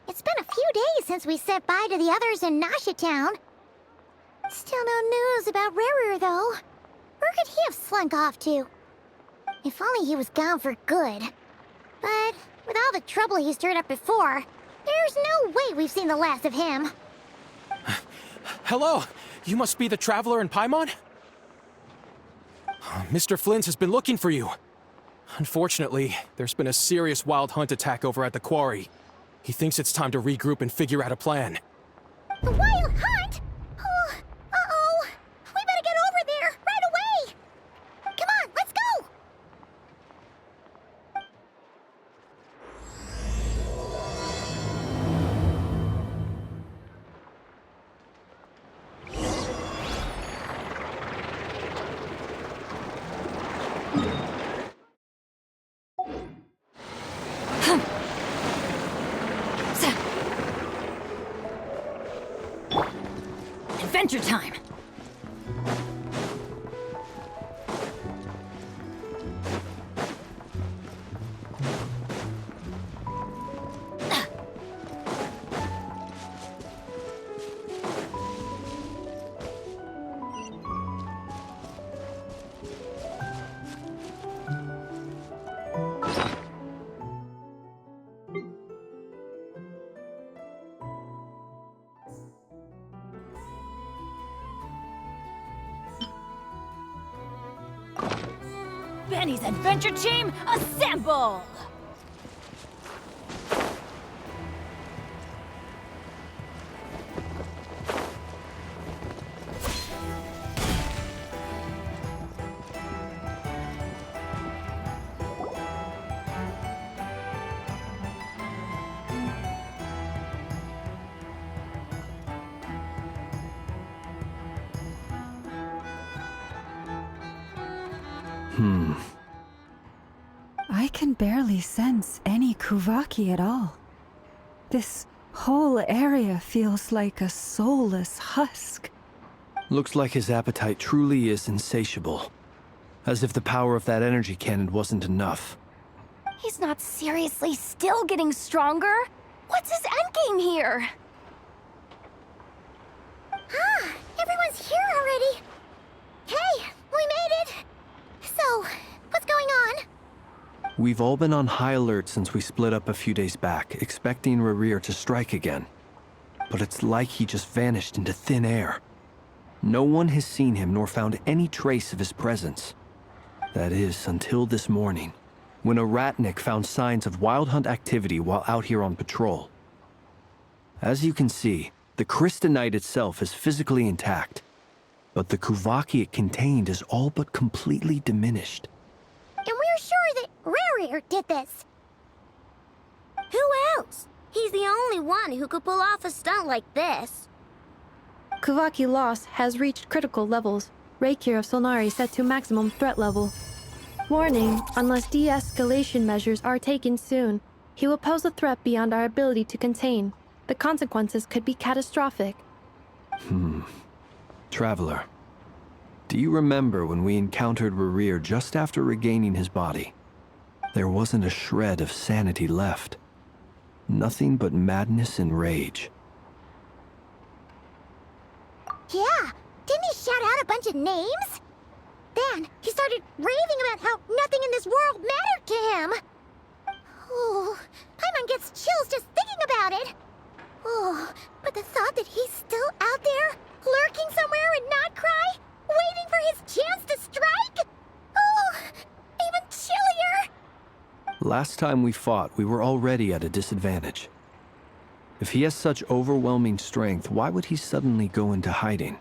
It's been a few days since we said bye to the others in Nasha Town. Still no news about Rarer, though. Where could he have slunk off to? If only he was gone for good. But with all the trouble he stirred up before, there's no way we've seen the last of him. Hello! You must be the traveler in Paimon? Mr. Flint has been looking for you. Unfortunately, there's been a serious wild hunt attack over at the quarry. He thinks it's time to regroup and figure out a plan. The wild hunt? Oh, uh-oh. We better get over there, right away! Come on, let's go! Adventure time! Benny's adventure team, assemble! I can barely sense any Kuvaki at all. This whole area feels like a soulless husk. Looks like his appetite truly is insatiable. As if the power of that energy cannon wasn't enough. He's not seriously still getting stronger? What's his endgame here? Ah, everyone's here already. Hey, we made it! So, what's going on? We've all been on high alert since we split up a few days back, expecting Rarir to strike again. But it's like he just vanished into thin air. No one has seen him nor found any trace of his presence. That is, until this morning, when a ratnik found signs of wild hunt activity while out here on patrol. As you can see, the Crystonite itself is physically intact, but the Kuvaki it contained is all but completely diminished. And we're sure that Rarir did this. Who else? He's the only one who could pull off a stunt like this. Kuvaki loss has reached critical levels. Reikir of Solnari set to maximum threat level. Warning, unless de-escalation measures are taken soon, he will pose a threat beyond our ability to contain. The consequences could be catastrophic. Traveler, do you remember when we encountered Rarir just after regaining his body? There wasn't a shred of sanity left. Nothing but madness and rage. Yeah, didn't he shout out a bunch of names? Then he started raving about how nothing in this world mattered to him. Oh, Paimon gets chills just thinking about it. Oh, but the thought that he's still out there, lurking somewhere and not cry, waiting for his chance to strike? Oh, even chillier. Last time we fought, we were already at a disadvantage. If he has such overwhelming strength, why would he suddenly go into hiding?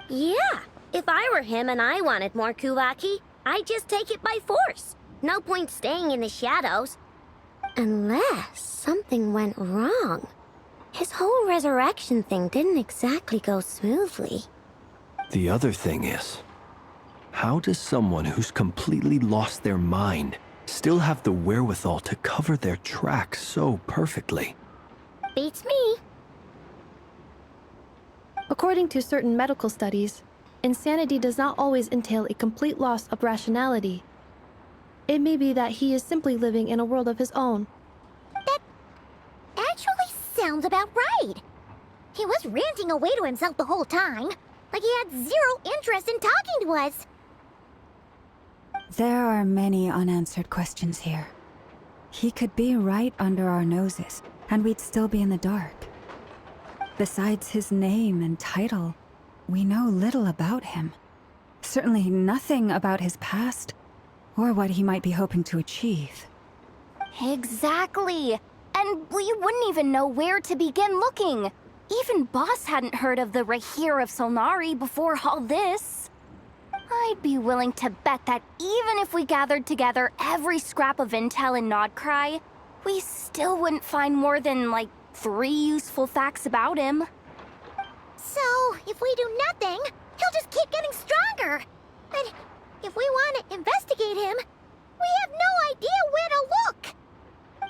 Yeah, if I were him and I wanted more Kuvaki, I'd just take it by force. No point staying in the shadows. Unless something went wrong. His whole resurrection thing didn't exactly go smoothly. The other thing is, How does someone who's completely lost their mind still have the wherewithal to cover their tracks so perfectly? Beats me. According to certain medical studies, insanity does not always entail a complete loss of rationality. It may be that he is simply living in a world of his own. That actually sounds about right. He was ranting away to himself the whole time, like he had zero interest in talking to us. There are many unanswered questions here. He could be right under our noses, and we'd still be in the dark. Besides his name and title, we know little about him. Certainly nothing about his past, or what he might be hoping to achieve. Exactly. And we wouldn't even know where to begin looking. Even Boss hadn't heard of the Rahir of Solnari before all this. I'd be willing to bet that even if we gathered together every scrap of intel in Nodcry, we still wouldn't find more than, like, 3 useful facts about him. So, if we do nothing, he'll just keep getting stronger. But if we want to investigate him, we have no idea where to look.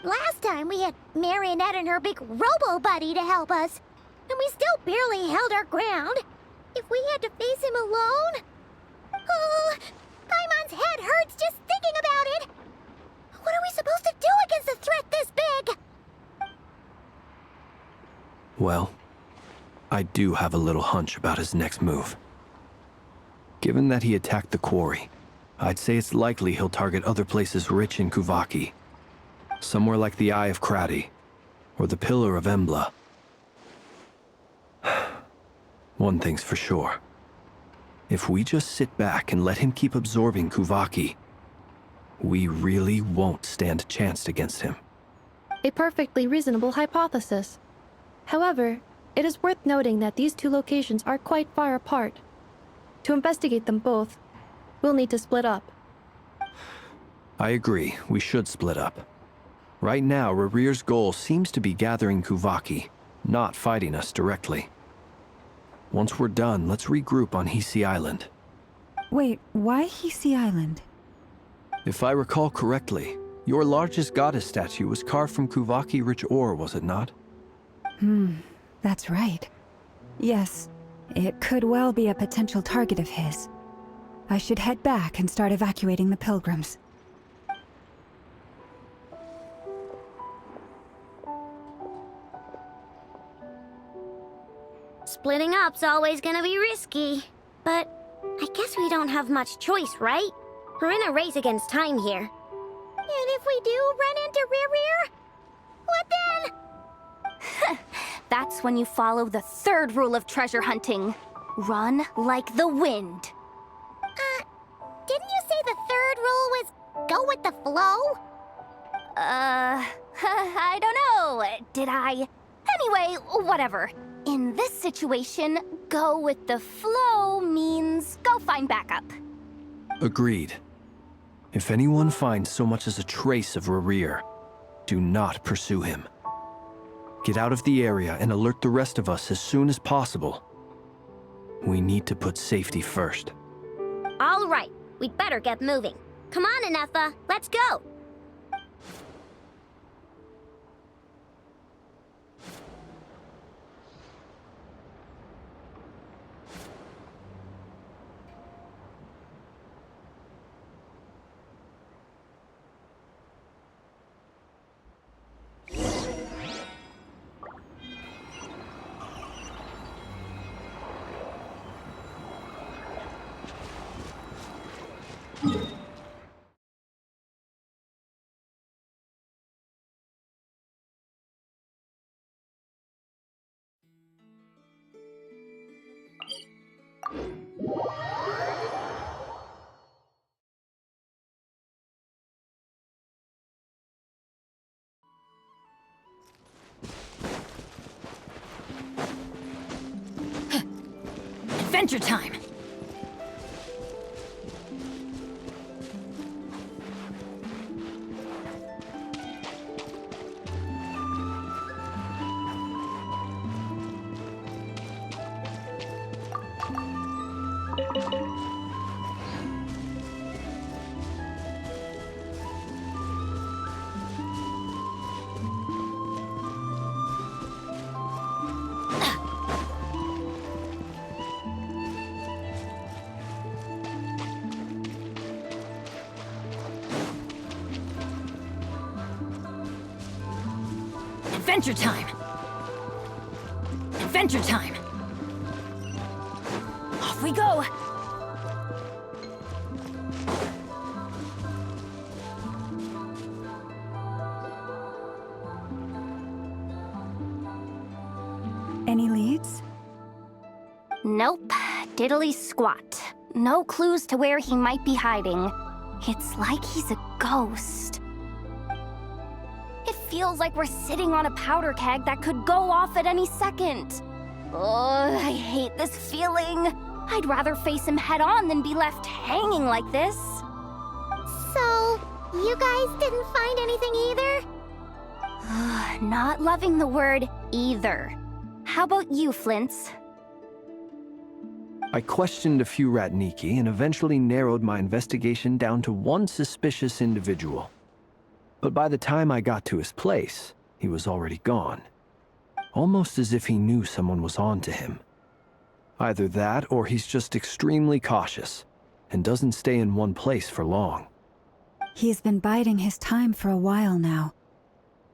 Last time we had Marionette and her big robo-buddy to help us, and we still barely held our ground. If we had to face him alone... Oh, Paimon's head hurts just thinking about it. What are we supposed to do against a threat this big? Well, I do have a little hunch about his next move. Given that he attacked the quarry, I'd say it's likely he'll target other places rich in Kuvaki. Somewhere like the Eye of Krati, or the Pillar of Embla. One thing's for sure. If we just sit back and let him keep absorbing Kuvaki, we really won't stand a chance against him. A perfectly reasonable hypothesis. However, it is worth noting that these two locations are quite far apart. To investigate them both, we'll need to split up. I agree, we should split up. Right now, Rarir's goal seems to be gathering Kuvaki, not fighting us directly. Once we're done, let's regroup on Hisi Island. Wait, why Hisi Island? If I recall correctly, your largest goddess statue was carved from Kuvaki-rich ore, was it not? That's right. Yes, it could well be a potential target of his. I should head back and start evacuating the pilgrims. Splitting up's always gonna be risky. But I guess we don't have much choice, right? We're in a race against time here. And if we do run into Rear, what then? That's when you follow the 3rd rule of treasure hunting. Run like the wind. Didn't you say the 3rd rule was go with the flow? I don't know. Did I? Anyway, whatever. In this situation, go with the flow means go find backup. Agreed. If anyone finds so much as a trace of Rarir, do not pursue him. Get out of the area and alert the rest of us as soon as possible. We need to put safety first. All right, we'd better get moving. Come on, Anefa, let's go. Adventure time! Adventure time! Adventure time! Off we go! Any leads? Nope. Diddly squat. No clues to where he might be hiding. It's like he's a ghost. It feels like we're sitting on a powder keg that could go off at any second. Ugh, I hate this feeling. I'd rather face him head on than be left hanging like this. So, you guys didn't find anything either? Not loving the word either. How about you, Flints? I questioned a few Ratniki and eventually narrowed my investigation down to one suspicious individual. But by the time I got to his place, he was already gone. Almost as if he knew someone was on to him. Either that or he's just extremely cautious and doesn't stay in one place for long. He's been biding his time for a while now.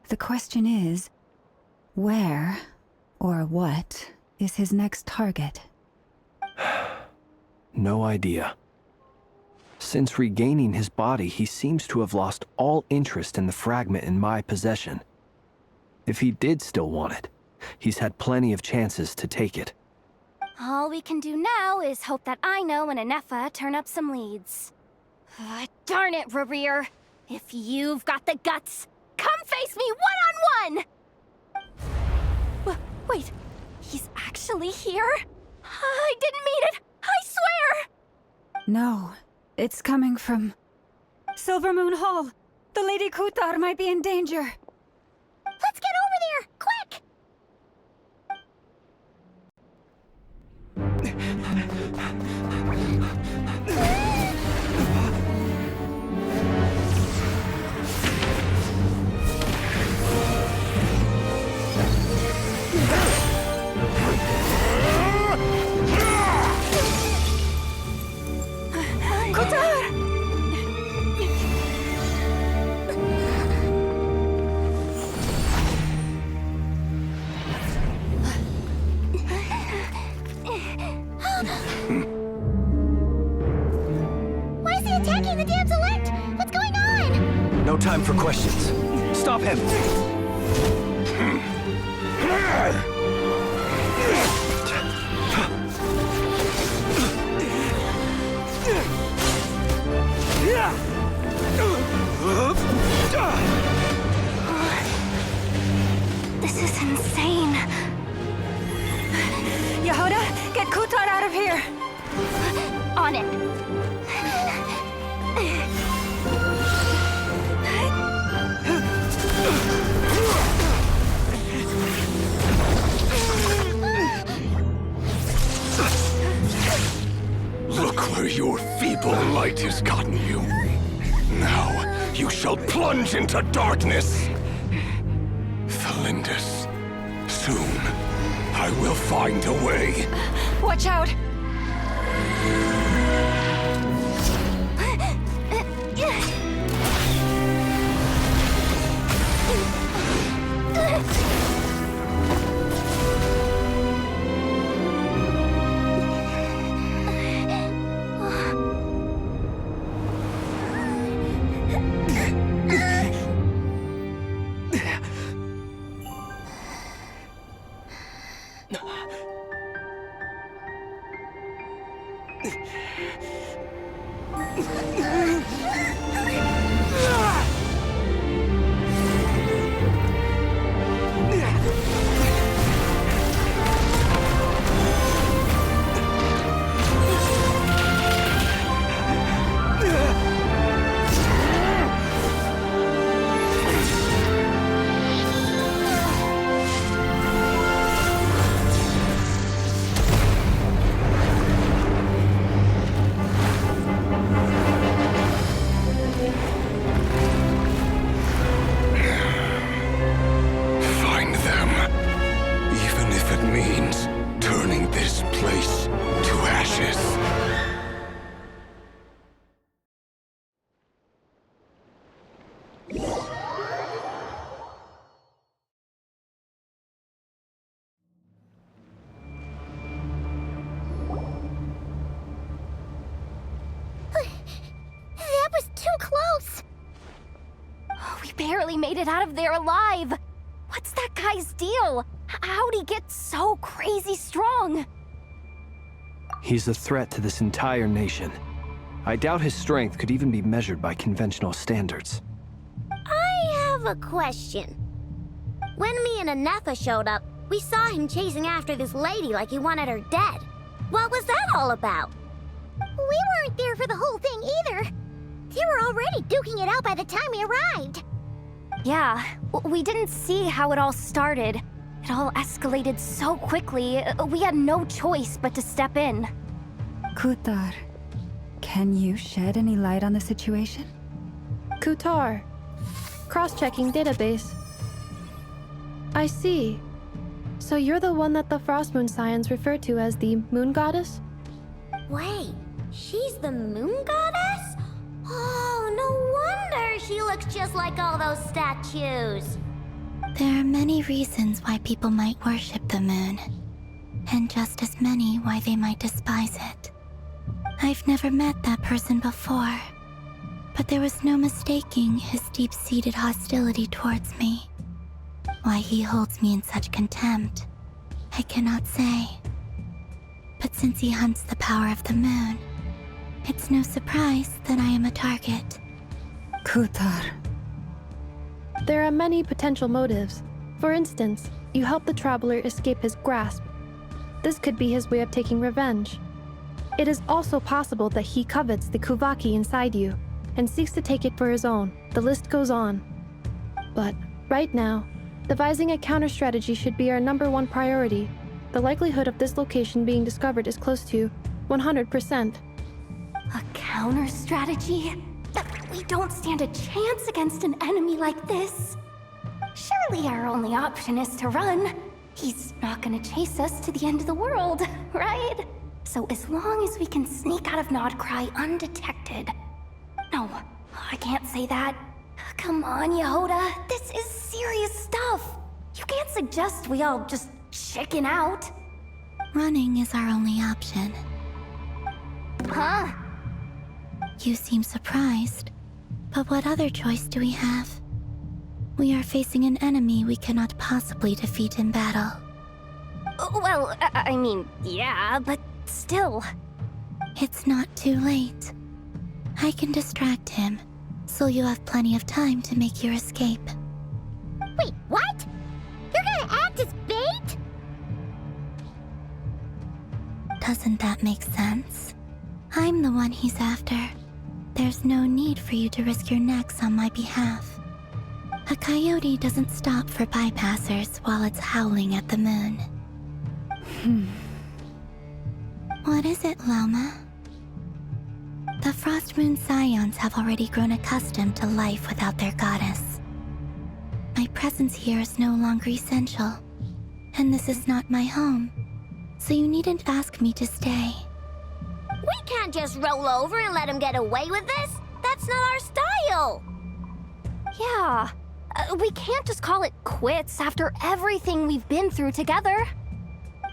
The question is, where or what is his next target? No idea. Since regaining his body, he seems to have lost all interest in the fragment in my possession. If he did still want it, he's had plenty of chances to take it. All we can do now is hope that Ino and Anefa turn up some leads. Darn it, Rarir! If you've got the guts, come face me one-on-one! Wait, he's actually here? I didn't mean it! I swear! No, it's coming from Silver Moon Hall. The Lady Kutar might be in danger. Let's get over there, quick! Why is he attacking the damsel elect? What's going on? No time for questions. Stop him! This is insane. Yehuda, get Kutar out of here! On it. Look where your feeble light has gotten you. Now you shall plunge into darkness. Thalindus, soon I will find a way. Watch out! barely made it out of there alive. What's that guy's deal? How'd he get so crazy strong? He's a threat to this entire nation. I doubt his strength could even be measured by conventional standards. I have a question. When me and Anetha showed up, we saw him chasing after this lady like he wanted her dead. What was that all about? We weren't there for the whole thing either. They were already duking it out by the time we arrived. Yeah, we didn't see how it all started. It all escalated so quickly, we had no choice but to step in. Kutar, can you shed any light on the situation? Kutar. Cross-checking database. I see. So you're the one that the Frost Moon Scions refer to as the Moon Goddess? Wait, she's the moon goddess? Oh, no wonder she looks just like all those statues. There are many reasons why people might worship the moon, and just as many why they might despise it. I've never met that person before, but there was no mistaking his deep-seated hostility towards me. Why he holds me in such contempt, I cannot say. But since he hunts the power of the moon, it's no surprise that I am a target. Kutar. There are many potential motives. For instance, you help the Traveler escape his grasp. This could be his way of taking revenge. It is also possible that he covets the Kuvaki inside you and seeks to take it for his own. The list goes on. But right now, devising a counter-strategy should be our #1 priority. The likelihood of this location being discovered is close to 100%. A counter strategy? We don't stand a chance against an enemy like this. Surely our only option is to run. He's not gonna chase us to the end of the world, right? So as long as we can sneak out of Nodcry undetected. No, I can't say that. Come on, Yehoda, this is serious stuff. You can't suggest we all just chicken out. Running is our only option. Huh? You seem surprised, but what other choice do we have? We are facing an enemy we cannot possibly defeat in battle. Well, I mean, yeah, but still. It's not too late. I can distract him, so you have plenty of time to make your escape. Wait, what? You're gonna act as bait? Doesn't that make sense? I'm the one he's after. There's no need for you to risk your necks on my behalf. A coyote doesn't stop for bypassers while it's howling at the moon. What is it, Loma? The Frost Moon Scions have already grown accustomed to life without their goddess. My presence here is no longer essential, and this is not my home, so you needn't ask me to stay. We can't just roll over and let him get away with this. That's not our style. Yeah, we can't just call it quits after everything we've been through together.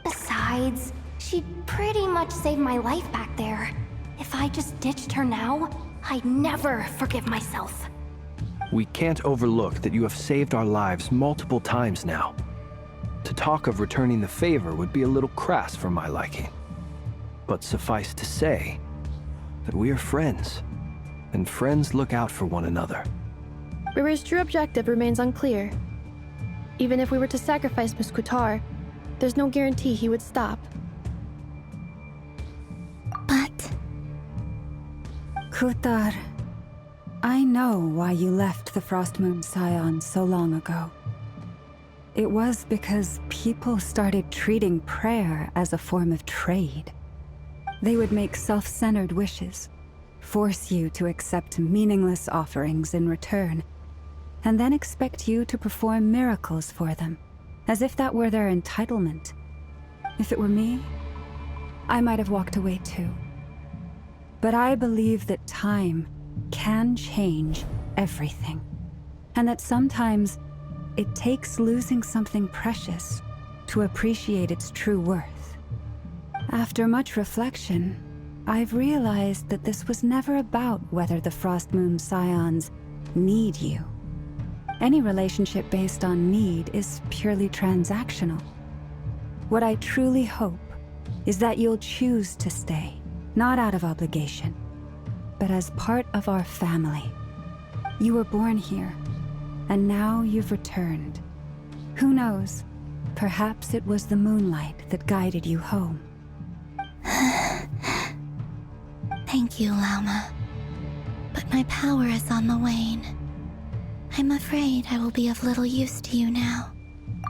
Besides, she'd pretty much saved my life back there. If I just ditched her now, I'd never forgive myself. We can't overlook that you have saved our lives multiple times now. To talk of returning the favor would be a little crass for my liking. But suffice to say that we are friends, and friends look out for one another. Riri's true objective remains unclear. Even if we were to sacrifice Miss Kutar, there's no guarantee he would stop. But Kutar, I know why you left the Frost Moon Scions so long ago. It was because people started treating prayer as a form of trade. They would make self-centered wishes, force you to accept meaningless offerings in return, and then expect you to perform miracles for them, as if that were their entitlement. If it were me, I might have walked away too. But I believe that time can change everything, and that sometimes it takes losing something precious to appreciate its true worth. After much reflection, I've realized that this was never about whether the Frost Moon Scions need you. Any relationship based on need is purely transactional. What I truly hope is that you'll choose to stay, not out of obligation, but as part of our family. You were born here, and now you've returned. Who knows? Perhaps it was the moonlight that guided you home. Thank you, Lauma. But my power is on the wane. I'm afraid I will be of little use to you now.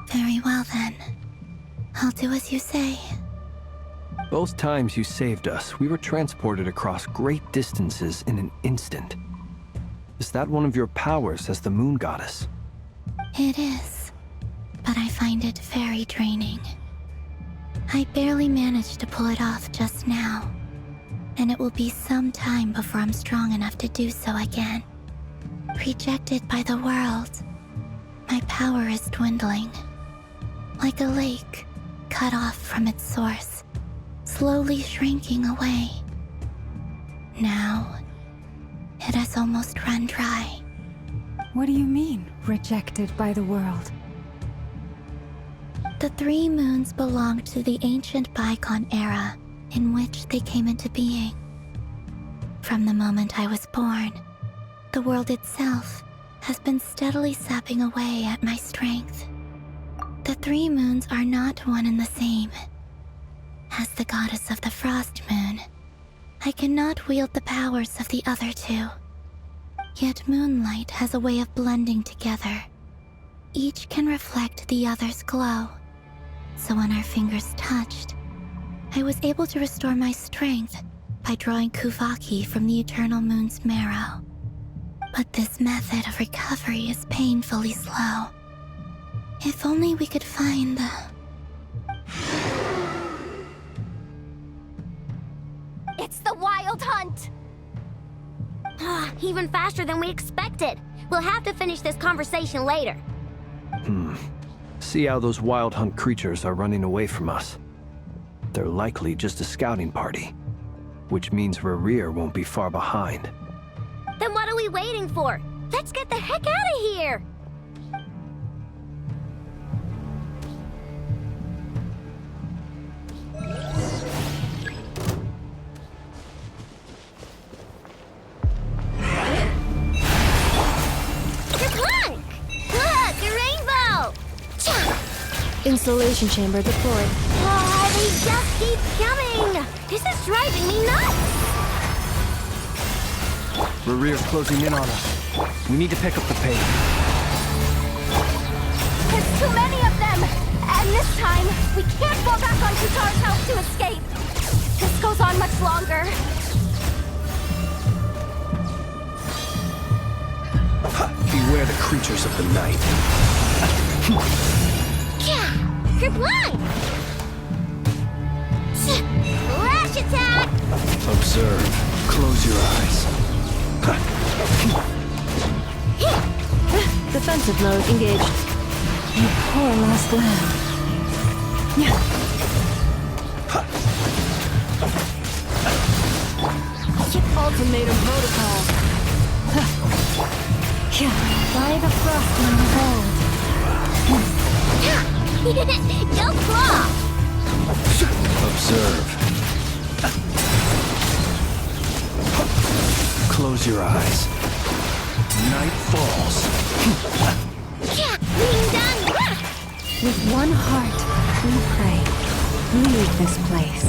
Very well then. I'll do as you say. Both times you saved us, we were transported across great distances in an instant. Is that one of your powers as the moon goddess? It is, but I find it very draining. I barely managed to pull it off just now, and it will be some time before I'm strong enough to do so again. Rejected by the world, my power is dwindling. Like a lake, cut off from its source, slowly shrinking away. Now, it has almost run dry. What do you mean, rejected by the world? The 3 moons belonged to the ancient bygone era in which they came into being. From the moment I was born, the world itself has been steadily sapping away at my strength. The 3 moons are not one and the same. As the goddess of the Frost Moon, I cannot wield the powers of the other 2. Yet moonlight has a way of blending together. Each can reflect the other's glow. So when our fingers touched, I was able to restore my strength by drawing Kuvaki from the eternal moon's marrow. But this method of recovery is painfully slow. If only we could find the... It's the Wild Hunt! Even faster than we expected. We'll have to finish this conversation later. See how those wild hunt creatures are running away from us. They're likely just a scouting party, which means Rerir won't be far behind. Then what are we waiting for? Let's get the heck out of here! Installation chamber deployed. Oh, they just keep coming! This is driving me nuts! Rerir's closing in on us. We need to pick up the pace. There's too many of them! And this time, we can't fall back on Kutar's house to escape! This goes on much longer. Beware the creatures of the night. You're blind! Flash attack! Observe. Close your eyes. Defensive mode engaged. You poor lost lamb. Ultimatum protocol. By the frost moon of old. Go claw! Observe. Close your eyes. Night falls. Being done! With one heart, we pray. Leave this place.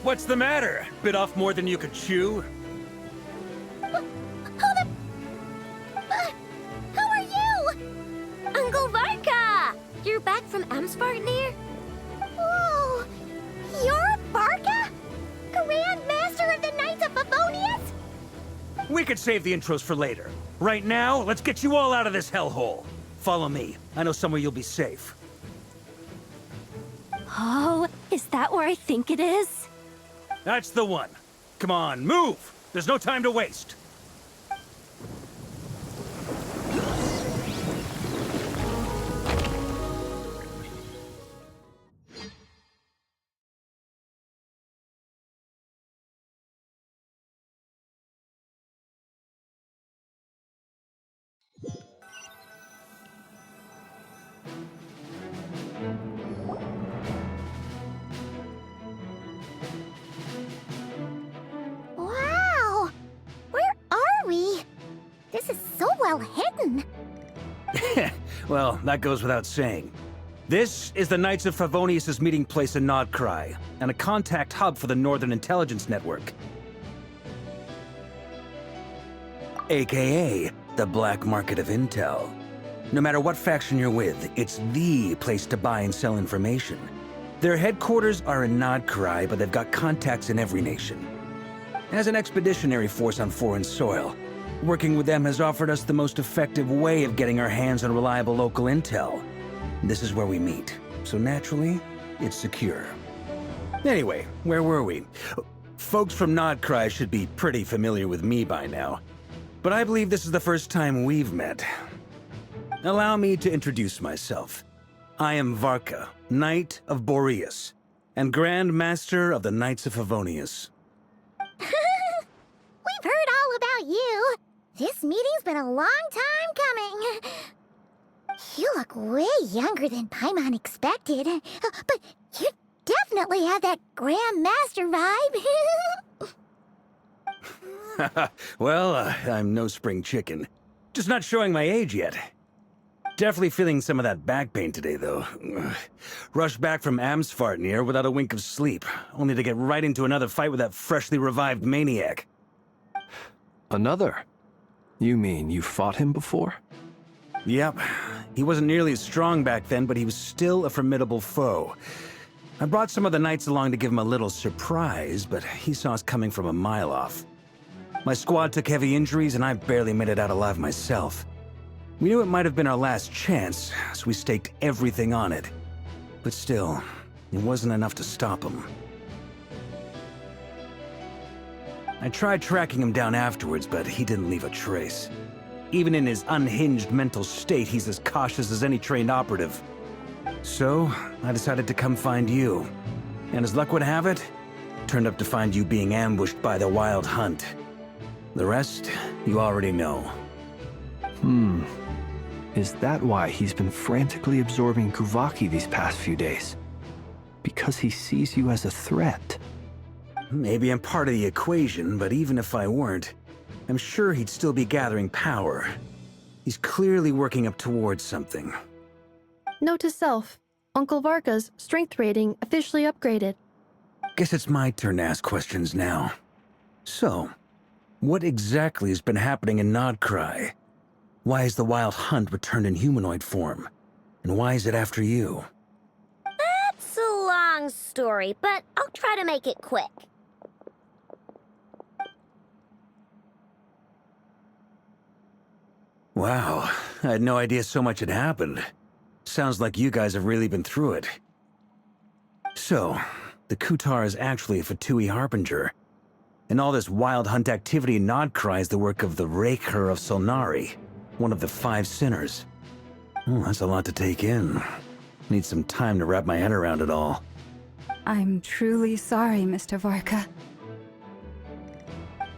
What's the matter? Bit off more than you could chew? Who are you? Uncle Varka! You're back from Amsvartnir? Whoa! You're Barca? Grand Master of the Knights of Favonius? We could save the intros for later. Right now, let's get you all out of this hellhole. Follow me. I know somewhere you'll be safe. Oh, is that where I think it is? That's the one. Come on, move! There's no time to waste. Wow! Where are we? This is so well hidden. Well, that goes without saying. This is the Knights of Favonius' meeting place in Nodcry, and a contact hub for the Northern Intelligence Network. AKA, the black market of intel. No matter what faction you're with, it's the place to buy and sell information. Their headquarters are in Nodcry, but they've got contacts in every nation. As an expeditionary force on foreign soil, working with them has offered us the most effective way of getting our hands on reliable local intel. This is where we meet, so naturally, it's secure. Anyway, where were we? Folks from Nodcry should be pretty familiar with me by now, but I believe this is the first time we've met. Allow me to introduce myself. I am Varka, Knight of Boreas, and Grand Master of the Knights of Favonius. We've heard all about you. This meeting's been a long time coming. You look way younger than Paimon expected, but you definitely have that Grand Master vibe. Well, I'm no spring chicken. Just not showing my age yet. Definitely feeling some of that back pain today, though. Rushed back from Amsvartnir without a wink of sleep, only to get right into another fight with that freshly revived maniac. Another? You mean you fought him before? Yep. He wasn't nearly as strong back then, but he was still a formidable foe. I brought some of the knights along to give him a little surprise, but he saw us coming from a mile off. My squad took heavy injuries, and I barely made it out alive myself. We knew it might have been our last chance, so we staked everything on it. But still, it wasn't enough to stop him. I tried tracking him down afterwards, but he didn't leave a trace. Even in his unhinged mental state, he's as cautious as any trained operative. So, I decided to come find you. And as luck would have it, turned up to find you being ambushed by the Wild Hunt. The rest, you already know. Is that why he's been frantically absorbing Kuvaki these past few days? Because he sees you as a threat? Maybe I'm part of the equation, but even if I weren't, I'm sure he'd still be gathering power. He's clearly working up towards something. Note to self, Uncle Varka's strength rating officially upgraded. Guess it's my turn to ask questions now. So, what exactly has been happening in Nodcry? Why is the Wild Hunt returned in humanoid form? And why is it after you? That's a long story, but I'll try to make it quick. Wow, I had no idea so much had happened. Sounds like you guys have really been through it. So, the Kutar is actually a Fatui Harbinger. And all this Wild Hunt activity in Nodcry is the work of the Raker of Solnari, one of the 5 sinners. Oh, that's a lot to take in. Need some time to wrap my head around it all. I'm truly sorry, Mr. Varka.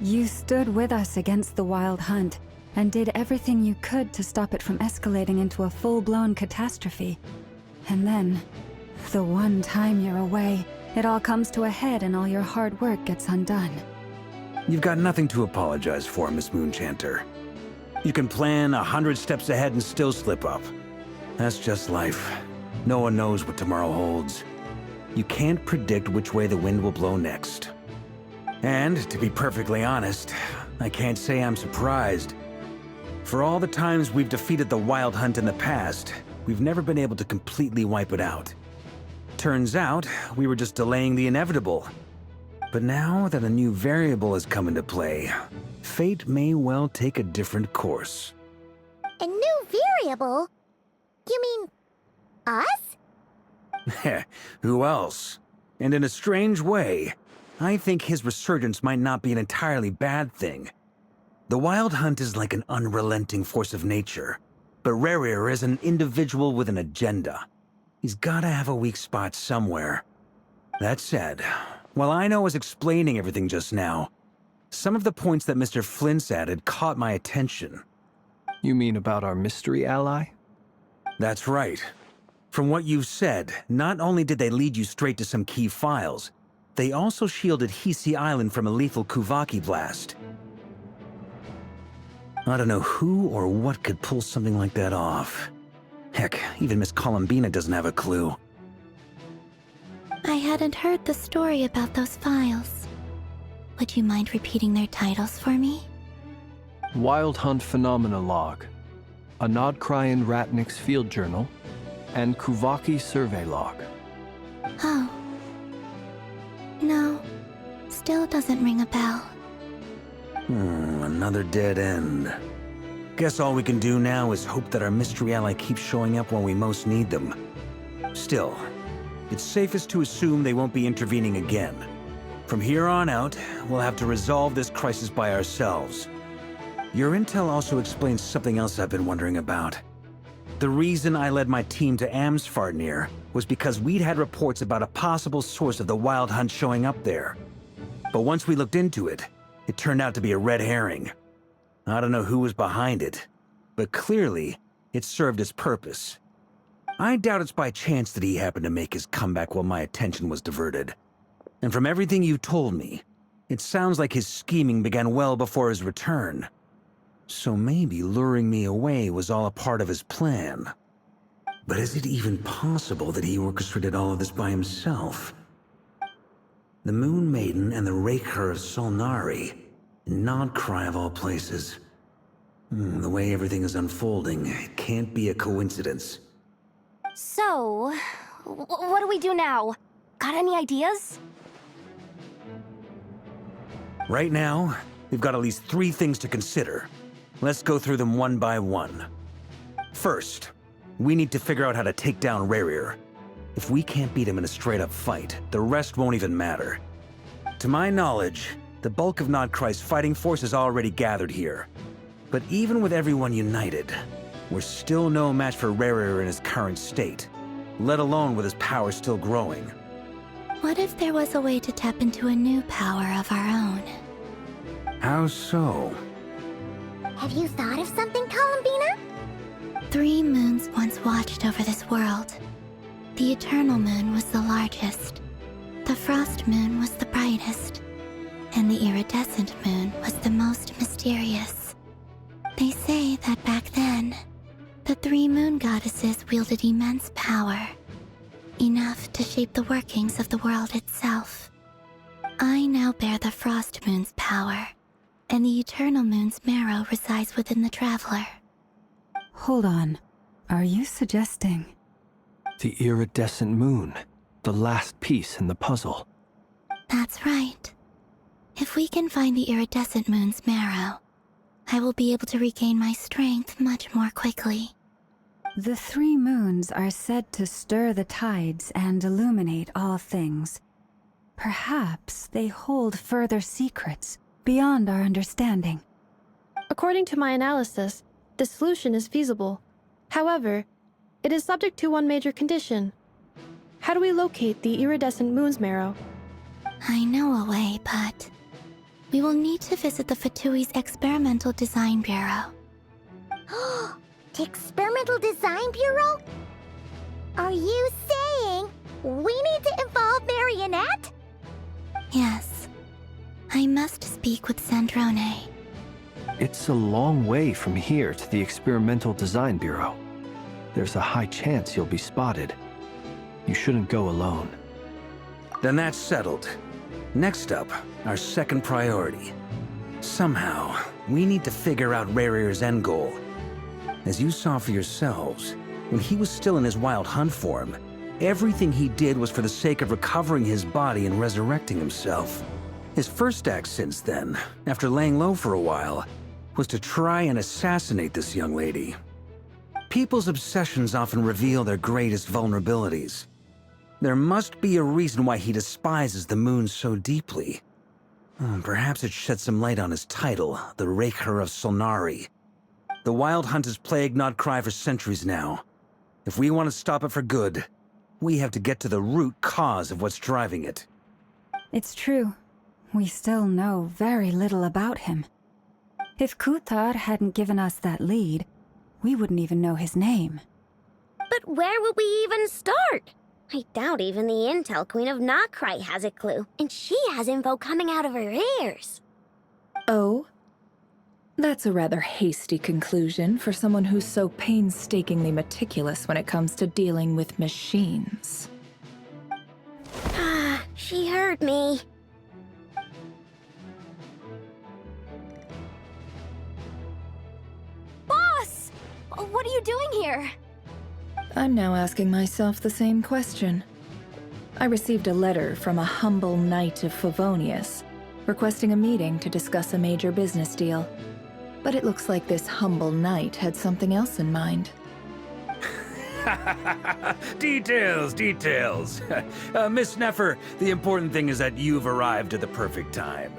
You stood with us against the Wild Hunt, and did everything you could to stop it from escalating into a full-blown catastrophe. And then, the one time you're away, it all comes to a head and all your hard work gets undone. You've got nothing to apologize for, Miss Moonchanter. You can plan 100 steps ahead and still slip up. That's just life. No one knows what tomorrow holds. You can't predict which way the wind will blow next. And, to be perfectly honest, I can't say I'm surprised. For all the times we've defeated the Wild Hunt in the past, we've never been able to completely wipe it out. Turns out, we were just delaying the inevitable. But now that a new variable has come into play, fate may well take a different course. A new variable? You mean us? Who else? And in a strange way, I think his resurgence might not be an entirely bad thing. The Wild Hunt is like an unrelenting force of nature, but Rerir is an individual with an agenda. He's gotta have a weak spot somewhere. That said, while Aino was explaining everything just now, some of the points that Mr. Flint's added caught my attention. You mean about our mystery ally? That's right. From what you've said, not only did they lead you straight to some key files, they also shielded Hisi Island from a lethal Kuvaki blast. I don't know who or what could pull something like that off. Heck, even Miss Columbina doesn't have a clue. I hadn't heard the story about those files. Would you mind repeating their titles for me? Wild Hunt Phenomena Log, a Nodcryan Ratnik's Field Journal, and Kuvaki Survey Log. Oh. No, still doesn't ring a bell. Another dead end. Guess all we can do now is hope that our mystery ally keeps showing up when we most need them. Still, it's safest to assume they won't be intervening again. From here on out, we'll have to resolve this crisis by ourselves. Your intel also explains something else I've been wondering about. The reason I led my team to Amsfarnir was because we'd had reports about a possible source of the Wild Hunt showing up there. But once we looked into it, it turned out to be a red herring. I don't know who was behind it, but clearly, it served its purpose. I doubt it's by chance that he happened to make his comeback while my attention was diverted. And from everything you told me, it sounds like his scheming began well before his return. So maybe luring me away was all a part of his plan. But is it even possible that he orchestrated all of this by himself? The Moon Maiden and the Raker of Solnari, Nodcry of all places. The way everything is unfolding, it can't be a coincidence. So, what do we do now? Got any ideas? Right now, we've got at least 3 things to consider. Let's go through them one by one. First, we need to figure out how to take down Rerir. If we can't beat him in a straight-up fight, the rest won't even matter. To my knowledge, the bulk of Nodcry's fighting force is already gathered here. But even with everyone united, we're still no match for Rerir in his current state, let alone with his power still growing. What if there was a way to tap into a new power of our own? How so? Have you thought of something, Columbina? 3 moons once watched over this world. The Eternal Moon was the largest. The Frost Moon was the brightest. And the Iridescent Moon was the most mysterious. They say that back then, the 3 moon goddesses wielded immense power. Enough to shape the workings of the world itself. I now bear the Frost Moon's power, and the Eternal Moon's marrow resides within the Traveler. Hold on. Are you suggesting? The iridescent moon, the last piece in the puzzle. That's right. If we can find the Iridescent Moon's marrow, I will be able to regain my strength much more quickly. The 3 moons are said to stir the tides and illuminate all things. Perhaps they hold further secrets beyond our understanding. According to my analysis, the solution is feasible. However, it is subject to one major condition. How do we locate the Iridescent Moon's marrow? I know a way, but we will need to visit the Fatui's Experimental Design Bureau. The Experimental Design Bureau? Are you saying we need to involve Marionette? Yes. I must speak with Sandrone. It's a long way from here to the Experimental Design Bureau. There's a high chance you'll be spotted. You shouldn't go alone. Then that's settled. Next up, our second priority. Somehow, we need to figure out Rarir's end goal. As you saw for yourselves, when he was still in his wild hunt form, everything he did was for the sake of recovering his body and resurrecting himself. His first act since then, after laying low for a while, was to try and assassinate this young lady. People's obsessions often reveal their greatest vulnerabilities. There must be a reason why he despises the moon so deeply. Perhaps it sheds some light on his title, the Raker of Solnari. The Wild Hunt has plagued Nodcry for centuries now. If we want to stop it for good, we have to get to the root cause of what's driving it. It's true. We still know very little about him. If Kuthar hadn't given us that lead, we wouldn't even know his name. But where would we even start? I doubt even the Intel Queen of Nodcry has a clue, and she has info coming out of her ears. Oh? That's a rather hasty conclusion for someone who's so painstakingly meticulous when it comes to dealing with machines. She heard me. Boss! What are you doing here? I'm now asking myself the same question. I received a letter from a humble knight of Favonius, requesting a meeting to discuss a major business deal. But it looks like this humble knight had something else in mind. Details. Miss Neffer, the important thing is that you've arrived at the perfect time.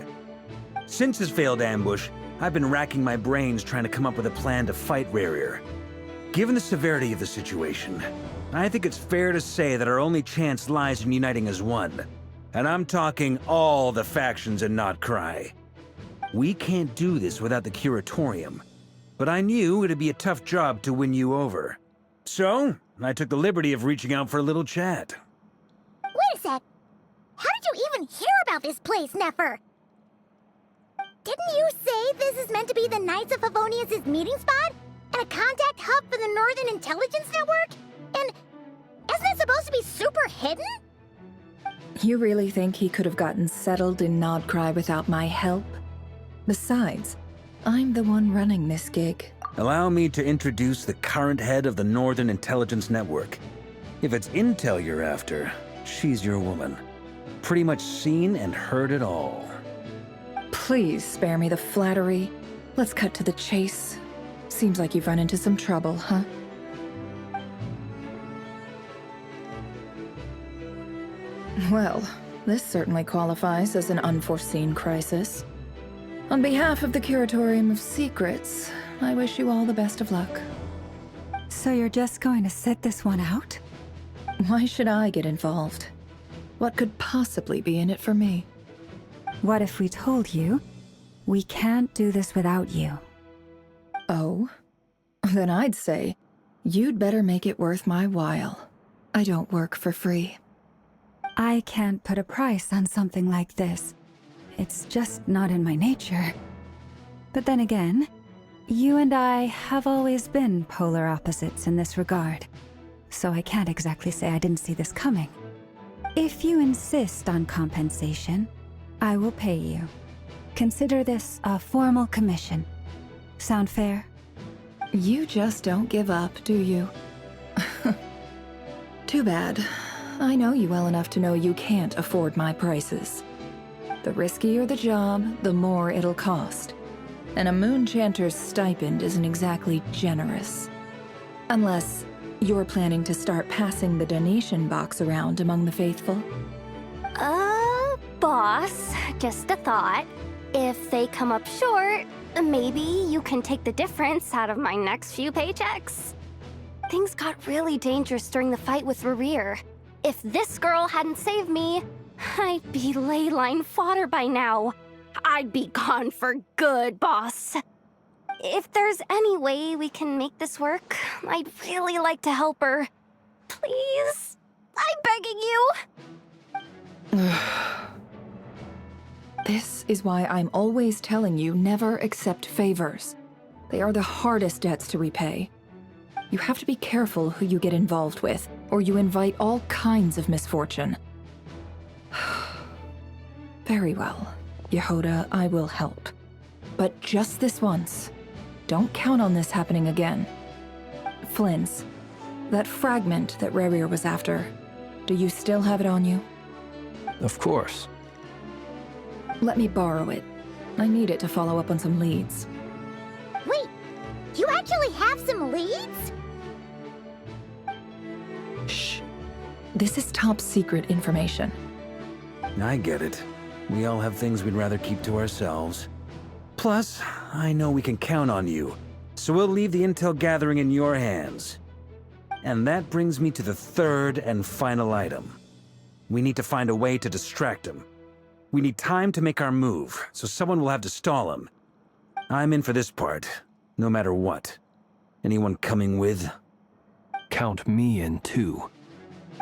Since his failed ambush, I've been racking my brains trying to come up with a plan to fight Rarir. Given the severity of the situation, I think it's fair to say that our only chance lies in uniting as one. And I'm talking all the factions in Nodcry. We can't do this without the Curatorium, but I knew it'd be a tough job to win you over. So, I took the liberty of reaching out for a little chat. Wait a sec. How did you even hear about this place, Neffer? Didn't you say this is meant to be the Knights of Favonius' meeting spot? And a contact hub for the Northern Intelligence Network? And isn't it supposed to be super hidden? You really think he could have gotten settled in Nodcry without my help? Besides, I'm the one running this gig. Allow me to introduce the current head of the Northern Intelligence Network. If it's intel you're after, she's your woman. Pretty much seen and heard it all. Please spare me the flattery. Let's cut to the chase. Seems like you've run into some trouble, huh? Well, this certainly qualifies as an unforeseen crisis. On behalf of the Curatorium of Secrets, I wish you all the best of luck. So you're just going to sit this one out? Why should I get involved? What could possibly be in it for me? What if we told you we can't do this without you? Oh? Then I'd say, you'd better make it worth my while. I don't work for free. I can't put a price on something like this. It's just not in my nature. But then again, you and I have always been polar opposites in this regard, so I can't exactly say I didn't see this coming. If you insist on compensation, I will pay you. Consider this a formal commission. Sound fair? You just don't give up, do you? Too bad. I know you well enough to know you can't afford my prices. The riskier the job, the more it'll cost. And a Moonchanter's stipend isn't exactly generous. Unless you're planning to start passing the donation box around among the faithful. Boss, just a thought. If they come up short, maybe you can take the difference out of my next few paychecks. Things got really dangerous during the fight with Rarir. If this girl hadn't saved me, I'd be ley line fodder by now. I'd be gone for good, boss. If there's any way we can make this work, I'd really like to help her. Please? I'm begging you. This is why I'm always telling you never accept favors. They are the hardest debts to repay. You have to be careful who you get involved with, or you invite all kinds of misfortune. Very well. Yehoda, I will help. But just this once. Don't count on this happening again. Flynn's. That fragment that Rerir was after. Do you still have it on you? Of course. Let me borrow it. I need it to follow up on some leads. Wait, you actually have some leads? Shh. This is top secret information. I get it. We all have things we'd rather keep to ourselves. Plus, I know we can count on you, so we'll leave the intel gathering in your hands. And that brings me to the third and final item. We need to find a way to distract him. We need time to make our move, so someone will have to stall him. I'm in for this part, no matter what. Anyone coming with? Count me in too.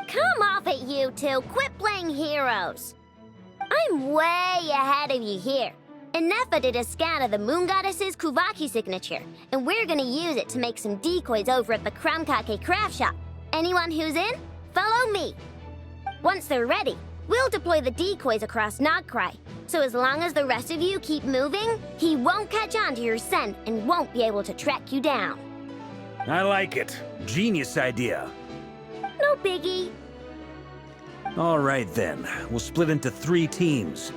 Come off it, you two. Quit playing heroes. I'm way ahead of you here. Nefa did a scan of the Moon Goddess's Kuvaki signature, and we're gonna use it to make some decoys over at the Kramkake craft shop. Anyone who's in, follow me. Once they're ready, we'll deploy the decoys across Nogcry. So as long as the rest of you keep moving, he won't catch on to your scent and won't be able to track you down. I like it. Genius idea. No biggie. All right then, we'll split into 3 teams.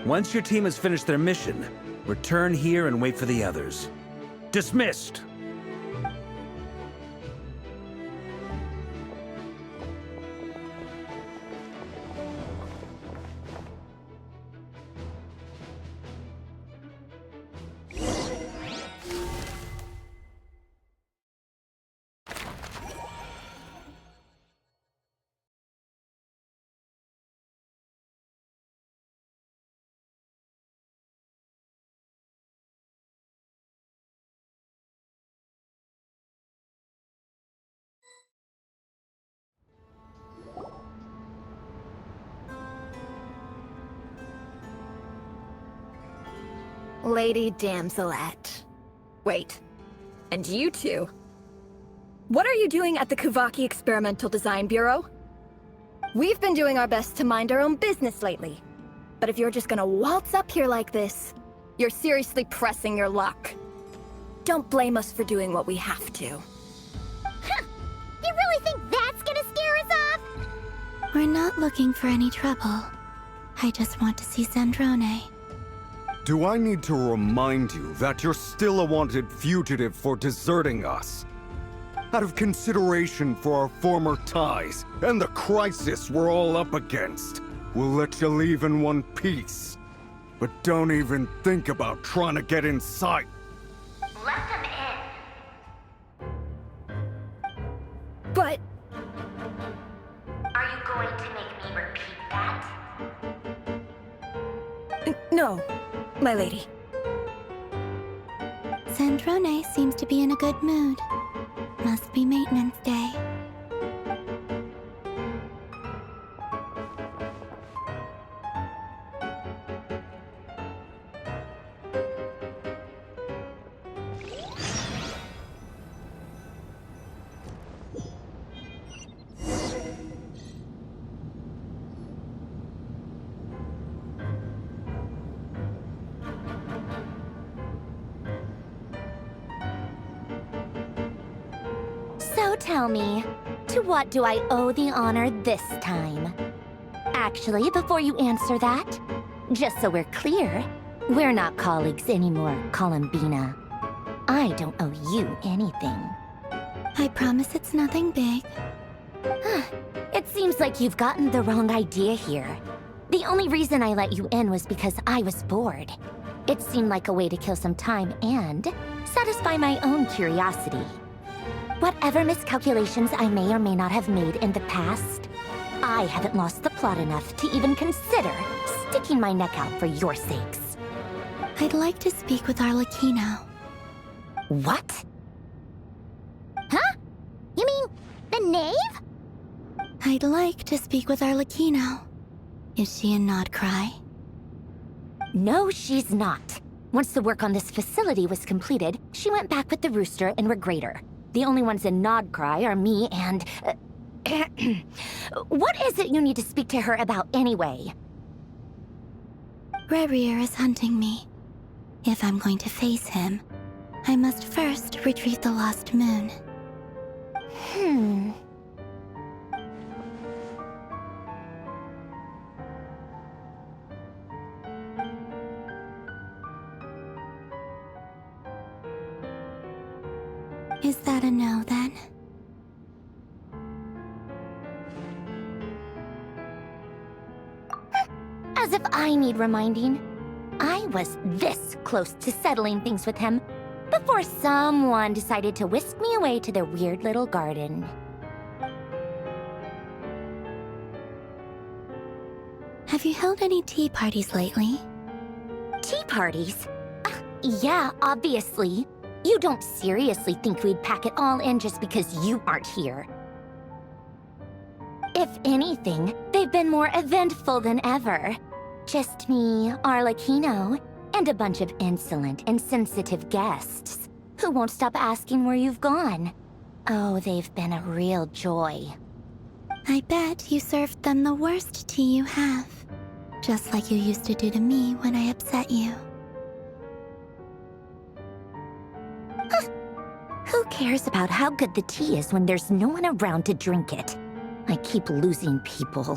Once your team has finished their mission, return here and wait for the others. Dismissed! Lady Damselette. Wait. And you two? What are you doing at the Kuvaki Experimental Design Bureau? We've been doing our best to mind our own business lately. But if you're just gonna waltz up here like this, you're seriously pressing your luck. Don't blame us for doing what we have to. Huh! You really think that's gonna scare us off? We're not looking for any trouble. I just want to see Zandrone. Do I need to remind you that you're still a wanted fugitive for deserting us? Out of consideration for our former ties and the crisis we're all up against, we'll let you leave in one piece. But don't even think about trying to get inside. Let them in. But... Are you going to make me repeat that? No, my lady. Zandrone seems to be in a good mood. Must be maintenance day. So tell me, to what do I owe the honor this time? Actually, before you answer that, just so we're clear, we're not colleagues anymore, Columbina. I don't owe you anything. I promise it's nothing big. It seems like you've gotten the wrong idea here. The only reason I let you in was because I was bored. It seemed like a way to kill some time and satisfy my own curiosity. Whatever miscalculations I may or may not have made in the past, I haven't lost the plot enough to even consider sticking my neck out for your sakes. I'd like to speak with Arlecchino. What? Huh? You mean the knave? I'd like to speak with Arlecchino. Is she in Nodcry? No, she's not. Once the work on this facility was completed, she went back with the Rooster and Regrator. The only ones in Nodcry are me and... what is it you need to speak to her about anyway? Rerir is hunting me. If I'm going to face him, I must first retrieve the lost moon. Is that a no, then? As if I need reminding. I was this close to settling things with him before someone decided to whisk me away to their weird little garden. Have you held any tea parties lately? Tea parties? Yeah, obviously. You don't seriously think we'd pack it all in just because you aren't here. If anything, they've been more eventful than ever. Just me, Arlecchino, and a bunch of insolent and sensitive guests who won't stop asking where you've gone. Oh, they've been a real joy. I bet you served them the worst tea you have. Just like you used to do to me when I upset you. Who cares about how good the tea is when there's no one around to drink it? I keep losing people.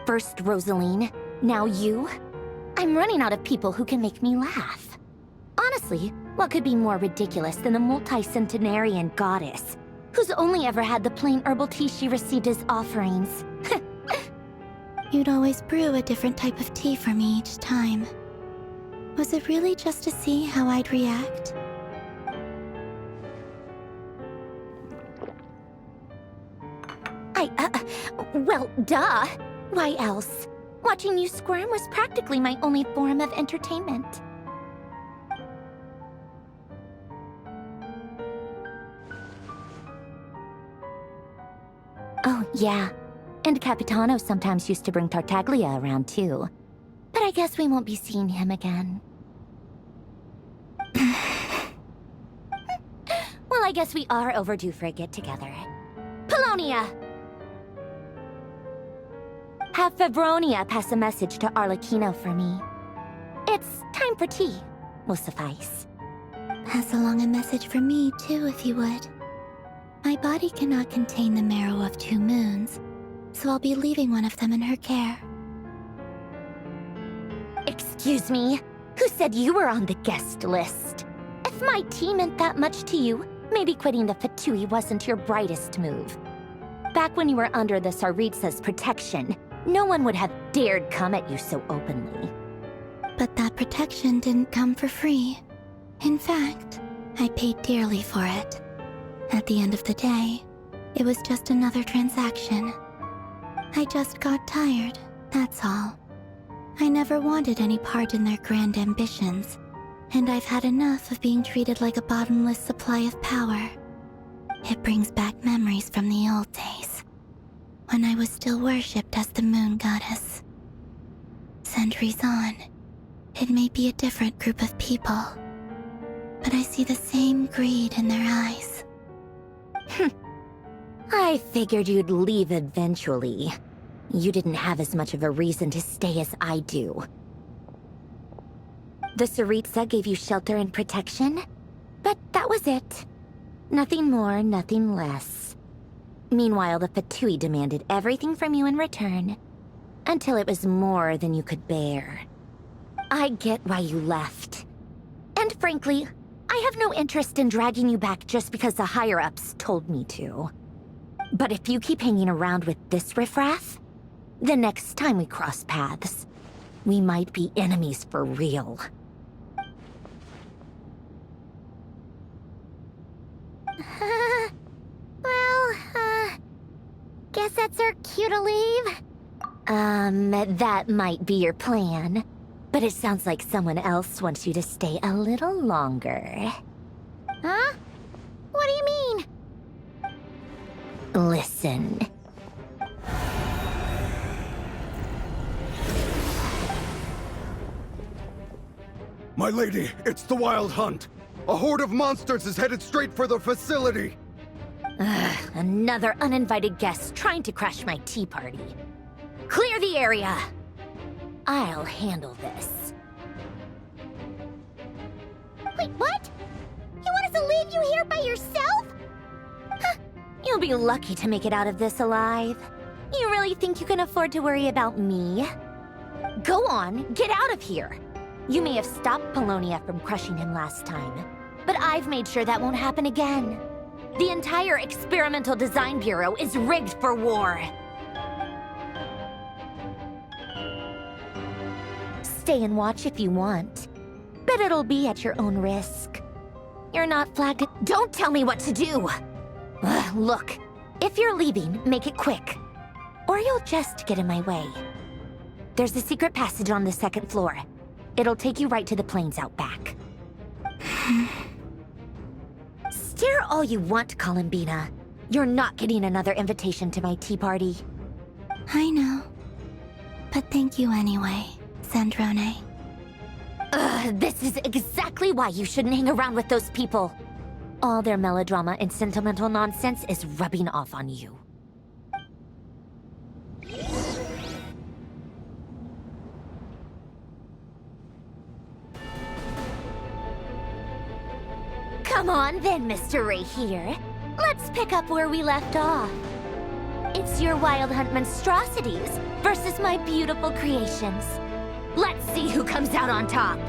First Rosaline, now you. I'm running out of people who can make me laugh. Honestly, what could be more ridiculous than a multi-centenarian goddess who's only ever had the plain herbal tea she received as offerings? You'd always brew a different type of tea for me each time. Was it really just to see how I'd react? Well, duh. Why else? Watching you squirm was practically my only form of entertainment. Oh, yeah. And Capitano sometimes used to bring Tartaglia around, too. But I guess we won't be seeing him again. Well, I guess we are overdue for a get-together. Polonia! Have Febronia pass a message to Arlecchino for me. It's time for tea. Will suffice. Pass along a message for me, too, if you would. My body cannot contain the marrow of 2 moons, so I'll be leaving one of them in her care. Excuse me? Who said you were on the guest list? If my tea meant that much to you, maybe quitting the Fatui wasn't your brightest move. Back when you were under the Tsaritsa's protection, no one would have dared come at you so openly. But that protection didn't come for free. In fact, I paid dearly for it. At the end of the day, it was just another transaction. I just got tired, that's all. I never wanted any part in their grand ambitions, and I've had enough of being treated like a bottomless supply of power. It brings back memories from the old days, when I was still worshipped as the moon goddess. Centuries on, it may be a different group of people, but I see the same greed in their eyes. I figured you'd leave eventually. You didn't have as much of a reason to stay as I do. The Tsaritsa gave you shelter and protection, but that was it. Nothing more, nothing less. Meanwhile, the Fatui demanded everything from you in return, until it was more than you could bear. I get why you left. And frankly, I have no interest in dragging you back just because the higher-ups told me to. But if you keep hanging around with this riffraff, the next time we cross paths, we might be enemies for real. Guess that's our cue to leave? That might be your plan. But it sounds like someone else wants you to stay a little longer. Huh? What do you mean? Listen. My lady, it's the Wild Hunt. A horde of monsters is headed straight for the facility. Another uninvited guest trying to crash my tea party. Clear the area! I'll handle this. Wait, what? You want us to leave you here by yourself? You'll be lucky to make it out of this alive. You really think you can afford to worry about me? Go on, get out of here. You may have stopped Polonia from crushing him last time, but I've made sure that won't happen again. The entire Experimental Design Bureau is rigged for war. Stay and watch if you want, but it'll be at your own risk. You're not flagged. Don't tell me what to do! Look, if you're leaving, make it quick, or you'll just get in my way. There's a secret passage on the second floor. It'll take you right to the plains out back. Stare all you want, Columbina. You're not getting another invitation to my tea party. I know. But thank you anyway, Sandrone. This is exactly why you shouldn't hang around with those people. All their melodrama and sentimental nonsense is rubbing off on you. Come on then, Mr. Ray here. Let's pick up where we left off. It's your Wild Hunt monstrosities versus my beautiful creations. Let's see who comes out on top.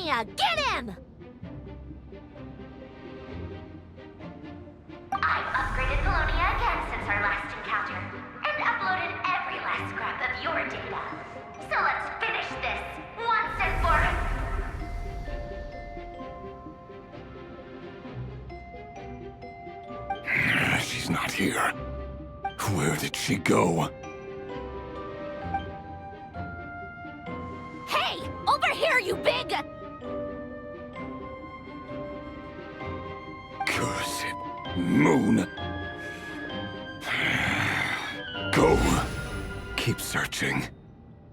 Apollonia! Get him! I've upgraded Apollonia again since our last encounter, and uploaded every last scrap of your data. So let's finish this, once and for all. She's not here. Where did she go? Hey! Over here, you big... Curse it, Moon. Go. Keep searching.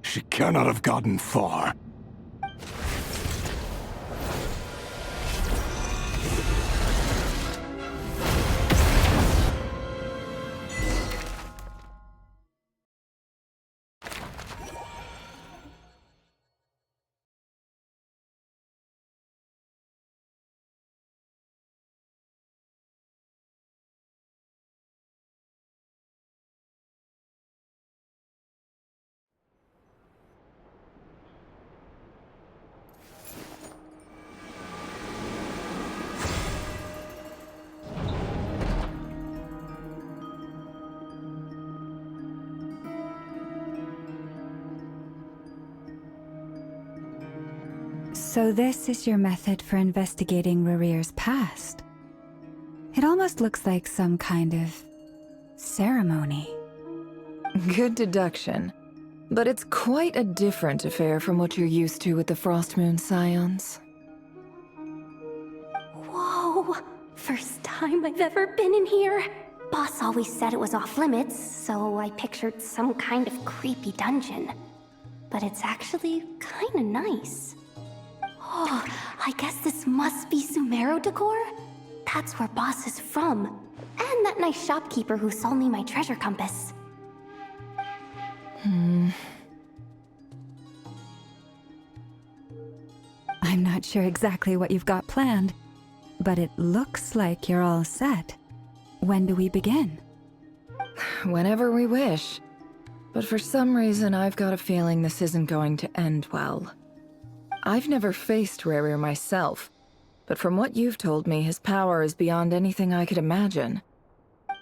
She cannot have gotten far. So this is your method for investigating Rarir's past? It almost looks like some kind of ceremony. Good deduction. But it's quite a different affair from what you're used to with the Frost Moon Scions. Whoa! First time I've ever been in here. Boss always said it was off limits, so I pictured some kind of creepy dungeon. But it's actually kinda nice. Oh, I guess this must be Sumero decor? That's where Boss is from. And that nice shopkeeper who sold me my treasure compass. I'm not sure exactly what you've got planned, but it looks like you're all set. When do we begin? Whenever we wish. But for some reason, I've got a feeling this isn't going to end well. I've never faced Rarir myself, but from what you've told me, his power is beyond anything I could imagine.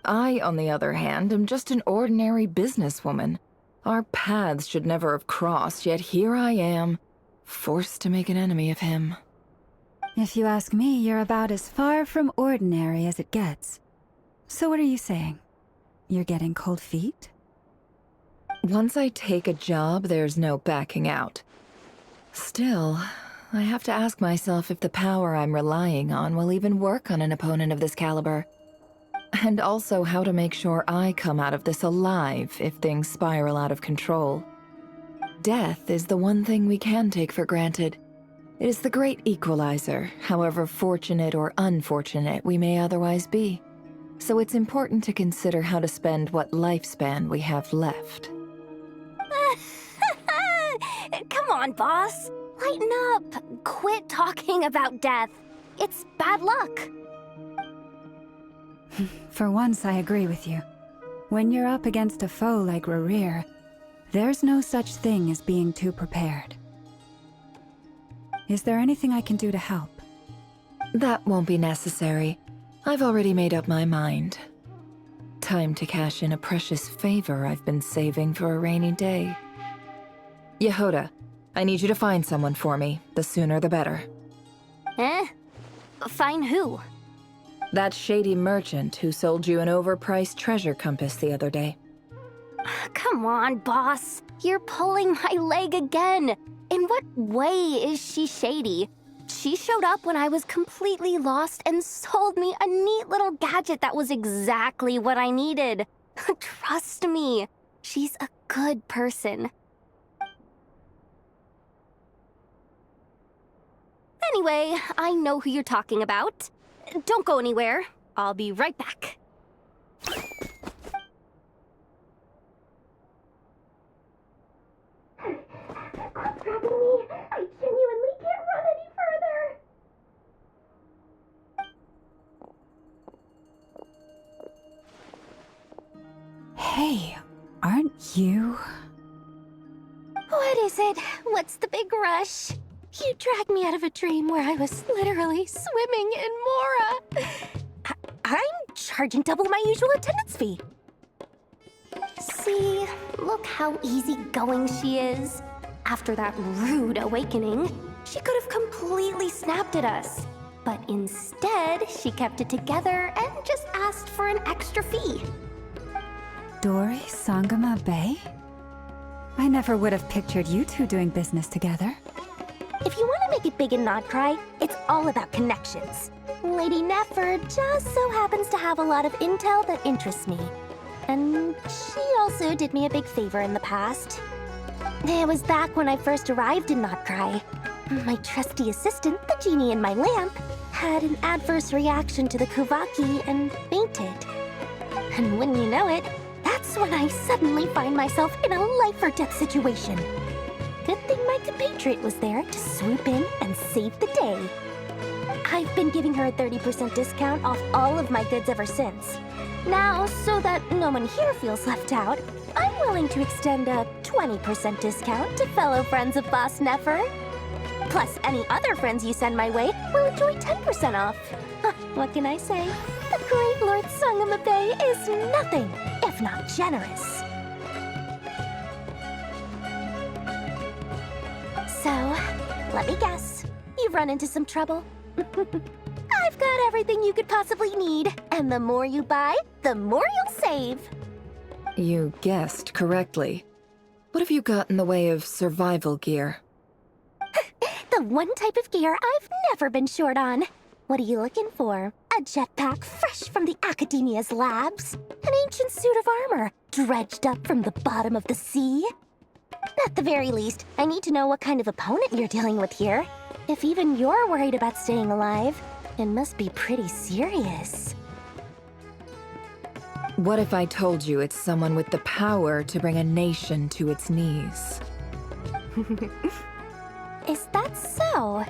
I, on the other hand, am just an ordinary businesswoman. Our paths should never have crossed, yet here I am, forced to make an enemy of him. If you ask me, you're about as far from ordinary as it gets. So what are you saying? You're getting cold feet? Once I take a job, there's no backing out. Still, I have to ask myself if the power I'm relying on will even work on an opponent of this caliber. And also how to make sure I come out of this alive if things spiral out of control. Death is the one thing we can take for granted. It is the great equalizer, however fortunate or unfortunate we may otherwise be. So it's important to consider how to spend what lifespan we have left. Come on, boss. Lighten up. Quit talking about death. It's bad luck. For once, I agree with you. When you're up against a foe like Rarir, there's no such thing as being too prepared. Is there anything I can do to help? That won't be necessary. I've already made up my mind. Time to cash in a precious favor I've been saving for a rainy day. Yehoda, I need you to find someone for me. The sooner the better. Eh? Find who? That shady merchant who sold you an overpriced treasure compass the other day. Come on, boss. You're pulling my leg again. In what way is she shady? She showed up when I was completely lost and sold me a neat little gadget that was exactly what I needed. Trust me, she's a good person. Anyway, I know who you're talking about. Don't go anywhere. I'll be right back. What's happening to me? I genuinely can't run any further. Hey, aren't you? What is it? What's the big rush? You dragged me out of a dream where I was literally swimming in Mora. I'm charging double my usual attendance fee. See, look how easygoing she is. After that rude awakening, she could have completely snapped at us. But instead, she kept it together and just asked for an extra fee. Dori Sangama Bay? I never would have pictured you two doing business together. If you want to make it big and not cry, it's all about connections. Lady Nefer just so happens to have a lot of intel that interests me. And she also did me a big favor in the past. It was back when I first arrived in Notcry. My trusty assistant, the genie in my lamp, had an adverse reaction to the Kuvaki and fainted. And wouldn't you know it, that's when I suddenly find myself in a life-or-death situation. Good thing my compatriot was there to swoop in and save the day. I've been giving her a 30% discount off all of my goods ever since. Now, so that no one here feels left out, I'm willing to extend a 20% discount to fellow friends of Boss Nefer. Plus, any other friends you send my way will enjoy 10% off. What can I say? The great Lord Sangama Bay is nothing if not generous. So, let me guess. You've run into some trouble? I've got everything you could possibly need. And the more you buy, the more you'll save. You guessed correctly. What have you got in the way of survival gear? The one type of gear I've never been short on. What are you looking for? A jetpack fresh from the Academia's labs? An ancient suit of armor dredged up from the bottom of the sea? At the very least, I need to know what kind of opponent you're dealing with here. If even you're worried about staying alive, it must be pretty serious. What if I told you it's someone with the power to bring a nation to its knees? Is that so?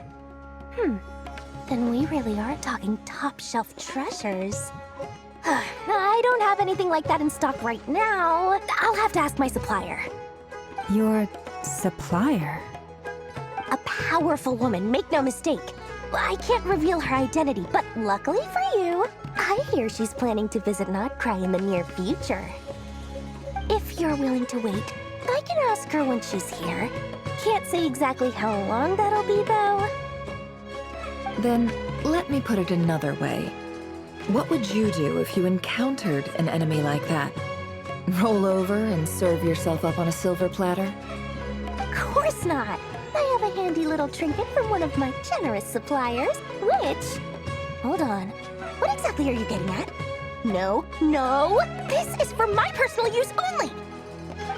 Then we really are talking top-shelf treasures. I don't have anything like that in stock right now. I'll have to ask my supplier. Your supplier? A powerful woman, make no mistake. I can't reveal her identity, but luckily for you, I hear she's planning to visit Notcry in the near future. If you're willing to wait, I can ask her when she's here. Can't say exactly how long that'll be, though. Then, let me put it another way. What would you do if you encountered an enemy like that? Roll over and serve yourself up on a silver platter? Of course not! I have a handy little trinket from one of my generous suppliers, which... Hold on. What exactly are you getting at? No, no! This is for my personal use only!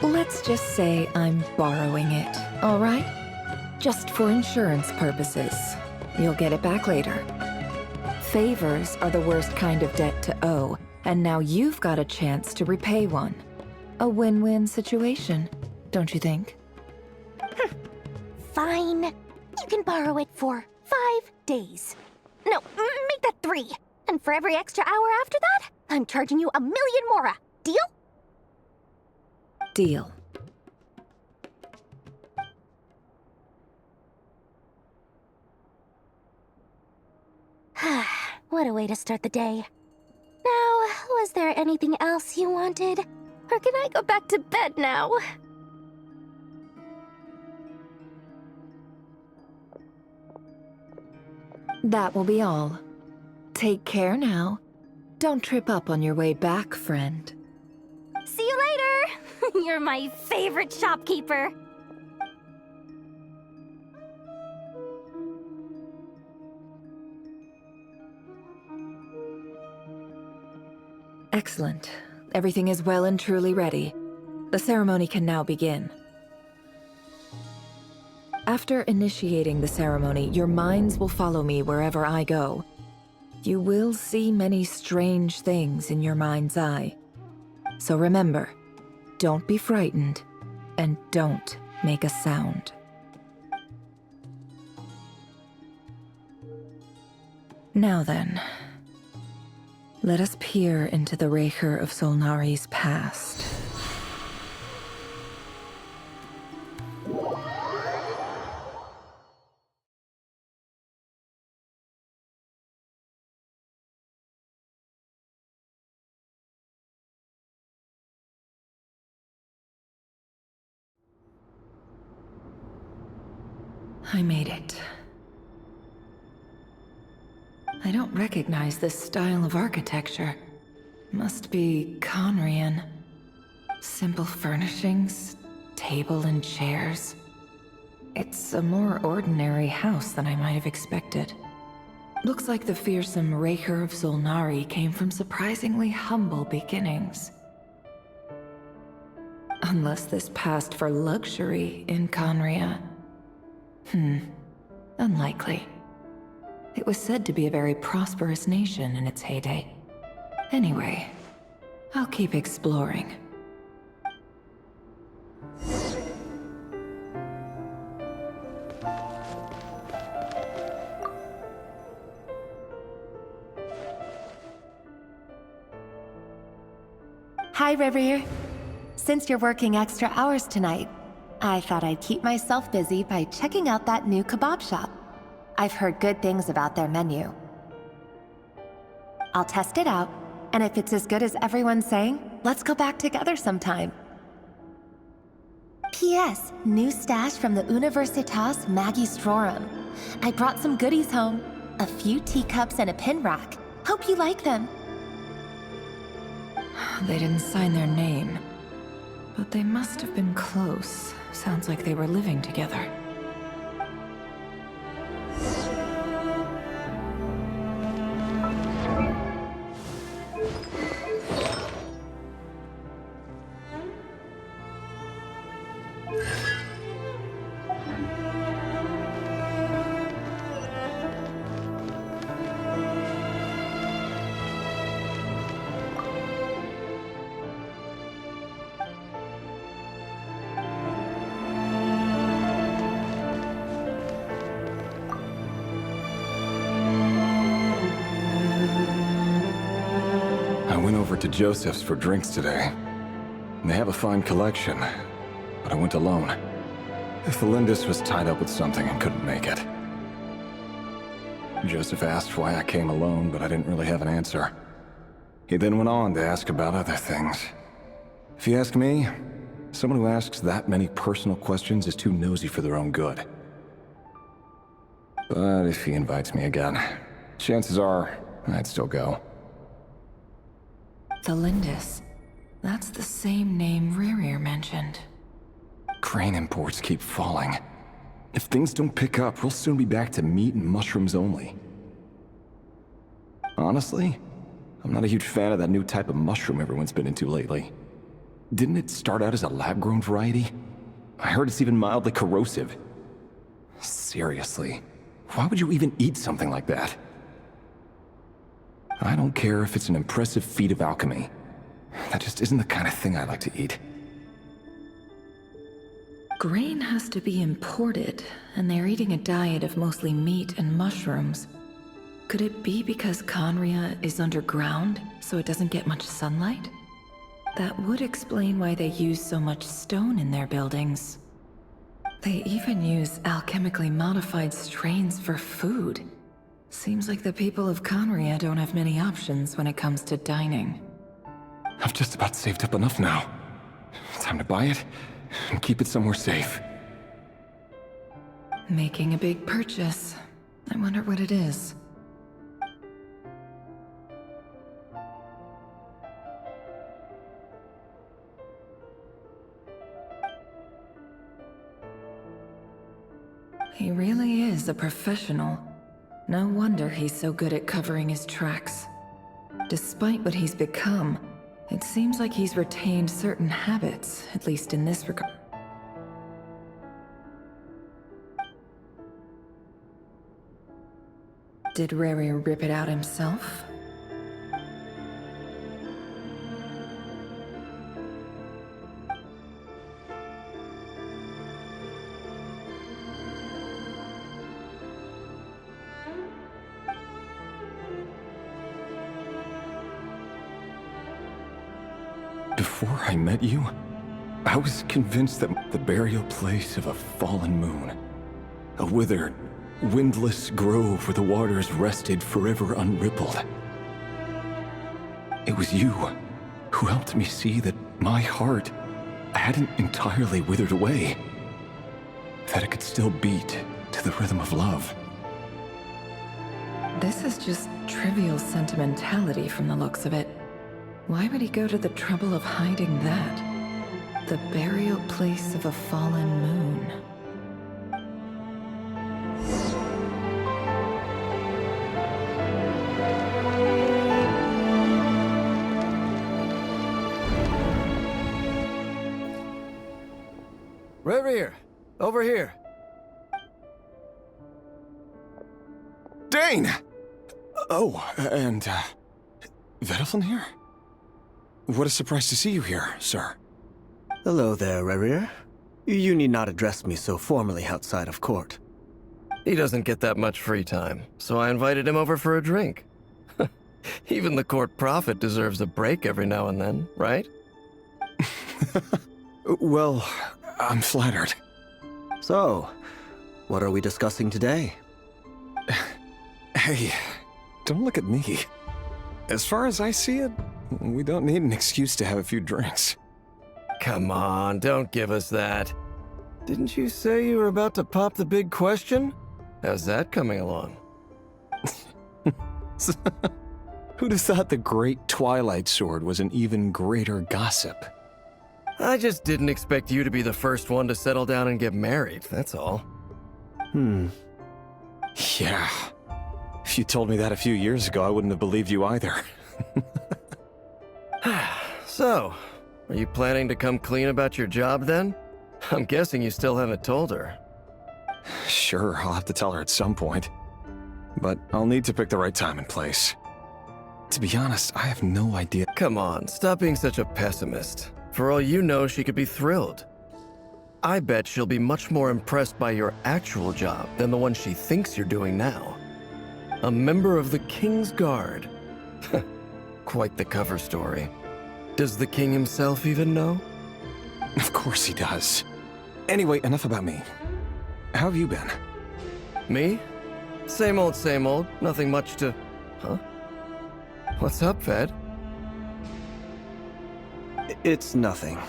Let's just say I'm borrowing it, all right? Just for insurance purposes. You'll get it back later. Favors are the worst kind of debt to owe, and now you've got a chance to repay one. A win-win situation, don't you think? Fine. You can borrow it for 5 days. No, make that 3. And for every extra hour after that, I'm charging you 1,000,000 mora. Deal? Deal. What a way to start the day. Now, was there anything else you wanted? Or can I go back to bed now? That will be all. Take care now. Don't trip up on your way back, friend. See you later! You're my favorite shopkeeper. Excellent. Everything is well and truly ready. The ceremony can now begin. After initiating the ceremony, your minds will follow me wherever I go. You will see many strange things in your mind's eye. So remember, don't be frightened, and don't make a sound. Now then, let us peer into the Raker of Solnari's past. I made it. I don't recognize this style of architecture. Must be Conrian. Simple furnishings, table and chairs. It's a more ordinary house than I might have expected. Looks like the fearsome Raker of Solnari came from surprisingly humble beginnings. Unless this passed for luxury in Conria. Unlikely. It was said to be a very prosperous nation in its heyday. Anyway, I'll keep exploring. Hi, River. Since you're working extra hours tonight, I thought I'd keep myself busy by checking out that new kebab shop. I've heard good things about their menu. I'll test it out, and if it's as good as everyone's saying, let's go back together sometime. P.S. New stash from the Universitas Magistrorum. I brought some goodies home. A few teacups and a pin rack. Hope you like them. They didn't sign their name, but they must have been close. Sounds like they were living together. To Joseph's for drinks today. They have a fine collection, but I went alone. Thelindis was tied up with something and couldn't make it. Joseph asked why I came alone, but I didn't really have an answer. He then went on to ask about other things. If you ask me, someone who asks that many personal questions is too nosy for their own good. But if he invites me again, chances are I'd still go. Thelindis. That's the same name Rerir mentioned. Crane imports keep falling. If things don't pick up, we'll soon be back to meat and mushrooms only. Honestly, I'm not a huge fan of that new type of mushroom everyone's been into lately. Didn't it start out as a lab-grown variety? I heard it's even mildly corrosive. Seriously, why would you even eat something like that? I don't care if it's an impressive feat of alchemy. That just isn't the kind of thing I like to eat. Grain has to be imported, and they're eating a diet of mostly meat and mushrooms. Could it be because Conria is underground, so it doesn't get much sunlight? That would explain why they use so much stone in their buildings. They even use alchemically modified strains for food. Seems like the people of Conria don't have many options when it comes to dining. I've just about saved up enough now. Time to buy it and keep it somewhere safe. Making a big purchase. I wonder what it is. He really is a professional. No wonder he's so good at covering his tracks. Despite what he's become, it seems like he's retained certain habits, at least in this regard. Did Rerir rip it out himself? Before I met you, I was convinced that the burial place of a fallen moon, a withered, windless grove where the waters rested forever unrippled. It was you who helped me see that my heart hadn't entirely withered away, that it could still beat to the rhythm of love. This is just trivial sentimentality from the looks of it. Why would he go to the trouble of hiding that? The burial place of a fallen moon. Reverie, over here. Dane! Oh, and, Vediflin here? What a surprise to see you here, sir. Hello there, Reverie. You need not address me so formally outside of court. He doesn't get that much free time, so I invited him over for a drink. Even the court prophet deserves a break every now and then, right? Well, I'm flattered. So, what are we discussing today? Hey, don't look at me. As far as I see it, we don't need an excuse to have a few drinks. Come on, don't give us that. Didn't you say you were about to pop the big question? How's that coming along? Who'd have thought the great Twilight Sword was an even greater gossip? I just didn't expect you to be the first one to settle down and get married, that's all. Yeah. If you told me that a few years ago, I wouldn't have believed you either. So, are you planning to come clean about your job then? I'm guessing you still haven't told her. Sure, I'll have to tell her at some point. But I'll need to pick the right time and place. To be honest, I have no idea. Come on, stop being such a pessimist. For all you know, she could be thrilled. I bet she'll be much more impressed by your actual job than the one she thinks you're doing now. A member of the King's Guard. Quite the cover story. Does the king himself even know? Of course he does. Anyway, enough about me. How have you been? Me? Same old, same old. Nothing much to... Huh? What's up, Ved? It's nothing.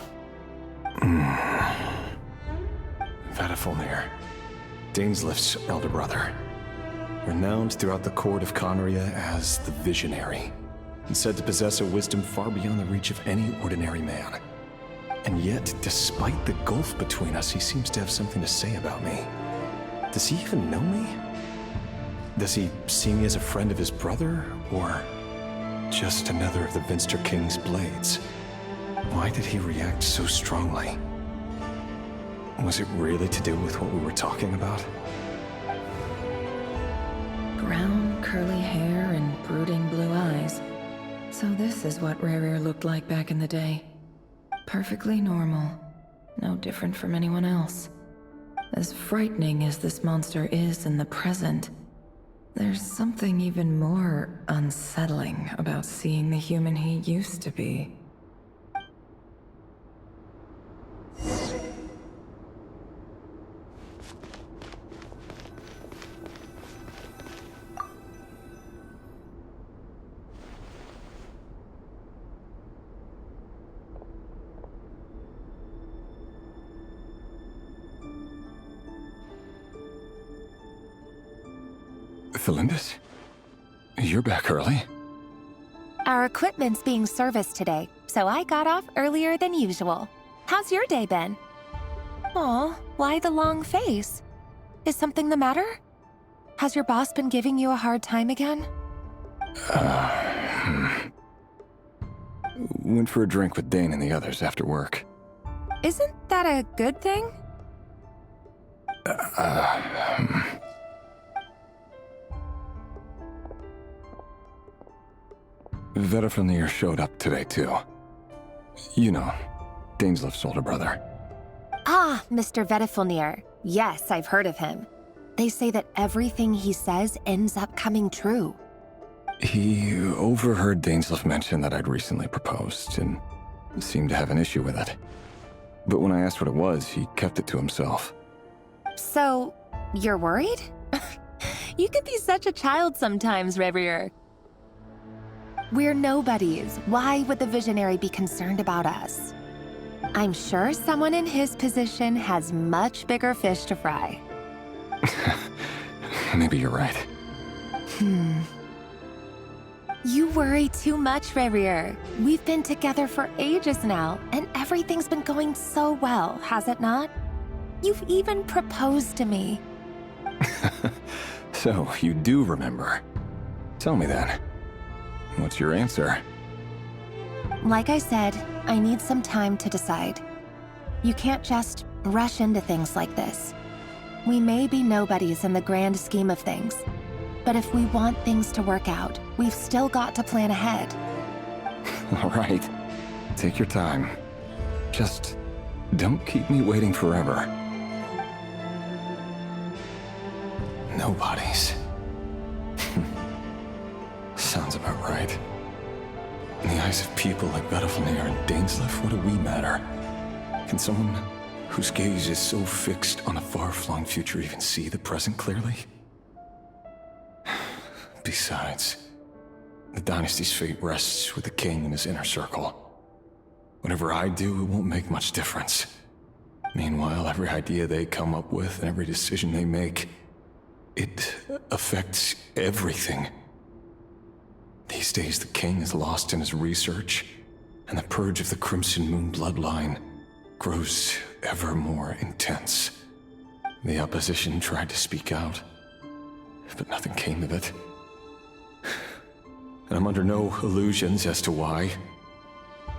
Vediflin, Dainslift's elder brother. Renowned throughout the court of Conria as the Visionary, and said to possess a wisdom far beyond the reach of any ordinary man. And yet, despite the gulf between us, he seems to have something to say about me. Does he even know me? Does he see me as a friend of his brother, or just another of the Vinster King's blades? Why did he react so strongly? Was it really to do with what we were talking about? Brown, curly hair and brooding blue eyes. So this is what Rerir looked like back in the day. Perfectly normal. No different from anyone else. As frightening as this monster is in the present, there's something even more unsettling about seeing the human he used to be. Philindus? You're back early? Our equipment's being serviced today, so I got off earlier than usual. How's your day been? Aw, why the long face? Is something the matter? Has your boss been giving you a hard time again? Went for a drink with Dane and the others after work. Isn't that a good thing? Vediflin showed up today, too. You know, Dainslift's older brother. Ah, Mr. Vediflin. Yes, I've heard of him. They say that everything he says ends up coming true. He overheard Dainslift mention that I'd recently proposed, and seemed to have an issue with it. But when I asked what it was, he kept it to himself. So, you're worried? You can be such a child sometimes, Reverie. We're nobodies. Why would the Visionary be concerned about us? I'm sure someone in his position has much bigger fish to fry. Maybe you're right. You worry too much, Rerir. We've been together for ages now, and everything's been going so well, has it not? You've even proposed to me. So, you do remember. Tell me then. What's your answer? Like I said, I need some time to decide. You can't just rush into things like this. We may be nobodies in the grand scheme of things, but if we want things to work out, we've still got to plan ahead. All right. Take your time. Just don't keep me waiting forever. Nobodies. Sounds about right. In the eyes of people like Bettelfnir and Dainsleif, what do we matter? Can someone whose gaze is so fixed on a far-flung future even see the present clearly? Besides, the dynasty's fate rests with the king and his inner circle. Whatever I do, it won't make much difference. Meanwhile, every idea they come up with and every decision they make, it affects everything. These days, the king is lost in his research, and the purge of the Crimson Moon bloodline grows ever more intense. The opposition tried to speak out, but nothing came of it. And I'm under no illusions as to why.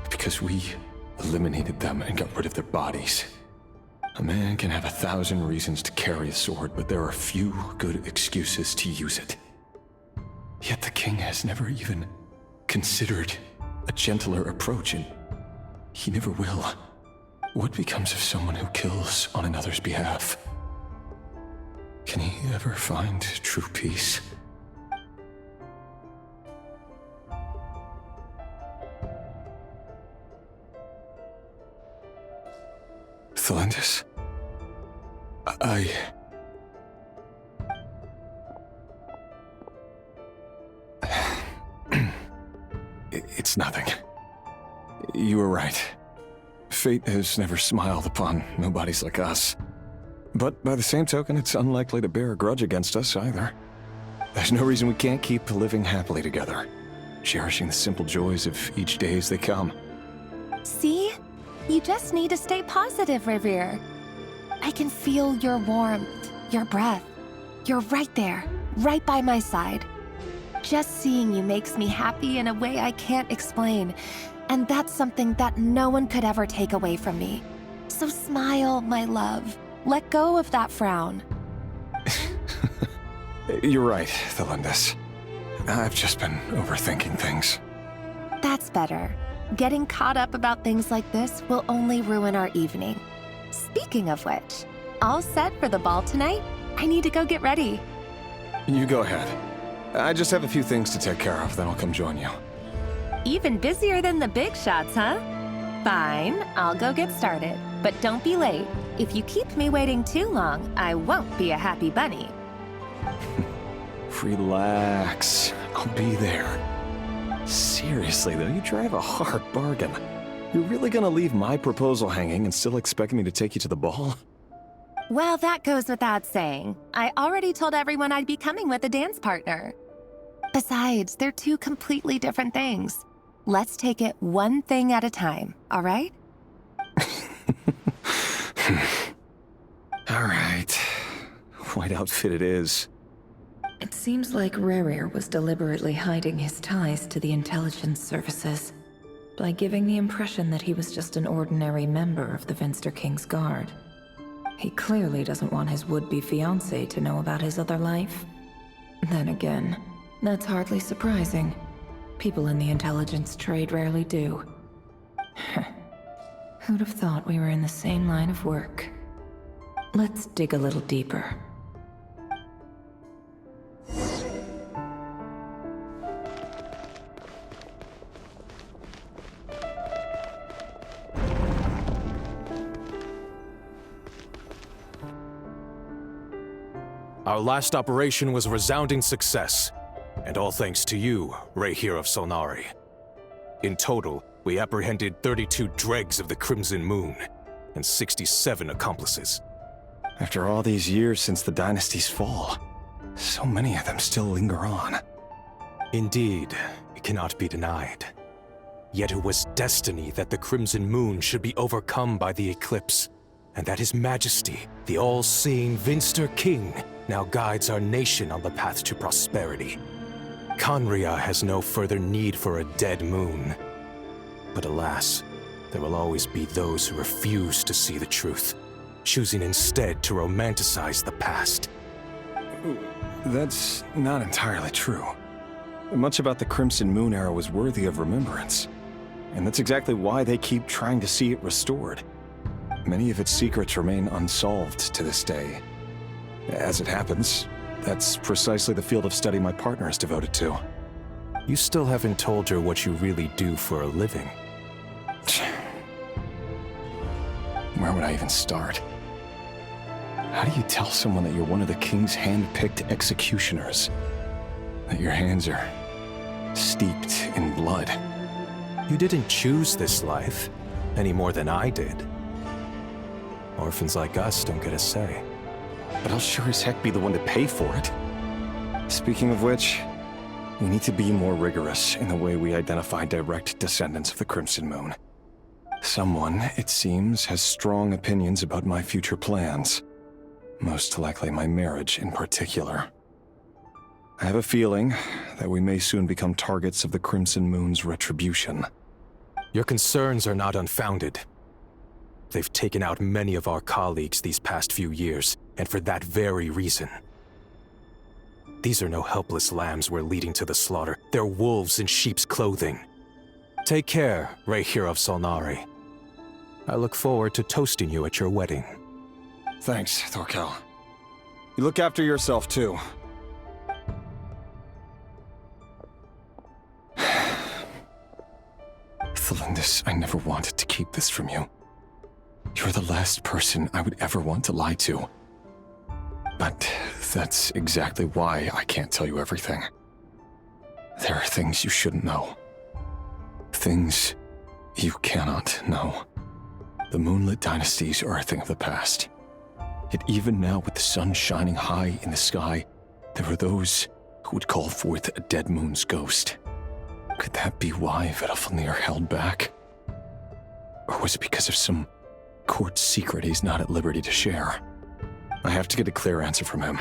Because we eliminated them and got rid of their bodies. A man can have 1,000 reasons to carry a sword, but there are few good excuses to use it. Yet the king has never even considered a gentler approach, and he never will. What becomes of someone who kills on another's behalf? Can he ever find true peace? Thelindis? It's nothing. You were right. Fate has never smiled upon nobodies like us. But by the same token, it's unlikely to bear a grudge against us either. There's no reason we can't keep living happily together, cherishing the simple joys of each day as they come. See? You just need to stay positive, Rerir. I can feel your warmth, your breath. You're right there, right by my side. Just seeing you makes me happy in a way I can't explain, and that's something that no one could ever take away from me. So smile, my love. Let go of that frown. You're right, Thelindis. I've just been overthinking things. That's better. Getting caught up about things like this will only ruin our evening. Speaking of which, all set for the ball tonight? I need to go get ready. You go ahead. I just have a few things to take care of, then I'll come join you. Even busier than the big shots, huh? Fine, I'll go get started. But don't be late. If you keep me waiting too long, I won't be a happy bunny. Relax. I'll be there. Seriously, though, you drive a hard bargain. You're really gonna leave my proposal hanging and still expect me to take you to the ball? Well, that goes without saying. I already told everyone I'd be coming with a dance partner. Besides, they're two completely different things. Let's take it one thing at a time, all right? All right. White outfit it is. It seems like Rerir was deliberately hiding his ties to the intelligence services by giving the impression that he was just an ordinary member of the Venster King's Guard. He clearly doesn't want his would-be fiancée to know about his other life. Then again, that's hardly surprising. People in the intelligence trade rarely do. Who'd have thought we were in the same line of work? Let's dig a little deeper. Our last operation was a resounding success, and all thanks to you, Rerir of Solnari. In total, we apprehended 32 dregs of the Crimson Moon, and 67 accomplices. After all these years since the dynasty's fall, so many of them still linger on. Indeed, it cannot be denied. Yet it was destiny that the Crimson Moon should be overcome by the eclipse, and that His Majesty, the all-seeing Vinster King, now guides our nation on the path to prosperity. Conria has no further need for a dead moon. But alas, there will always be those who refuse to see the truth, choosing instead to romanticize the past. That's not entirely true. Much about the Crimson Moon era was worthy of remembrance. And that's exactly why they keep trying to see it restored. Many of its secrets remain unsolved to this day. As it happens, that's precisely the field of study my partner is devoted to. You still haven't told her what you really do for a living. Where would I even start? How do you tell someone that you're one of the king's hand-picked executioners? That your hands are steeped in blood? You didn't choose this life, any more than I did. Orphans like us don't get a say. But I'll sure as heck be the one to pay for it. Speaking of which, we need to be more rigorous in the way we identify direct descendants of the Crimson Moon. Someone, it seems, has strong opinions about my future plans. Most likely my marriage in particular. I have a feeling that we may soon become targets of the Crimson Moon's retribution. Your concerns are not unfounded. They've taken out many of our colleagues these past few years, and for that very reason. These are no helpless lambs we're leading to the slaughter. They're wolves in sheep's clothing. Take care, Rehir of Solnari. I look forward to toasting you at your wedding. Thanks, Thorkel. You look after yourself, too. Thelindis, I never wanted to keep this from you. You're the last person I would ever want to lie to. But that's exactly why I can't tell you everything. There are things you shouldn't know. Things you cannot know. The moonlit dynasties are a thing of the past. Yet even now, with the sun shining high in the sky, there are those who would call forth a dead moon's ghost. Could that be why Vedalfnir held back? Or was it because of some court secret he's not at liberty to share? I have to get a clear answer from him.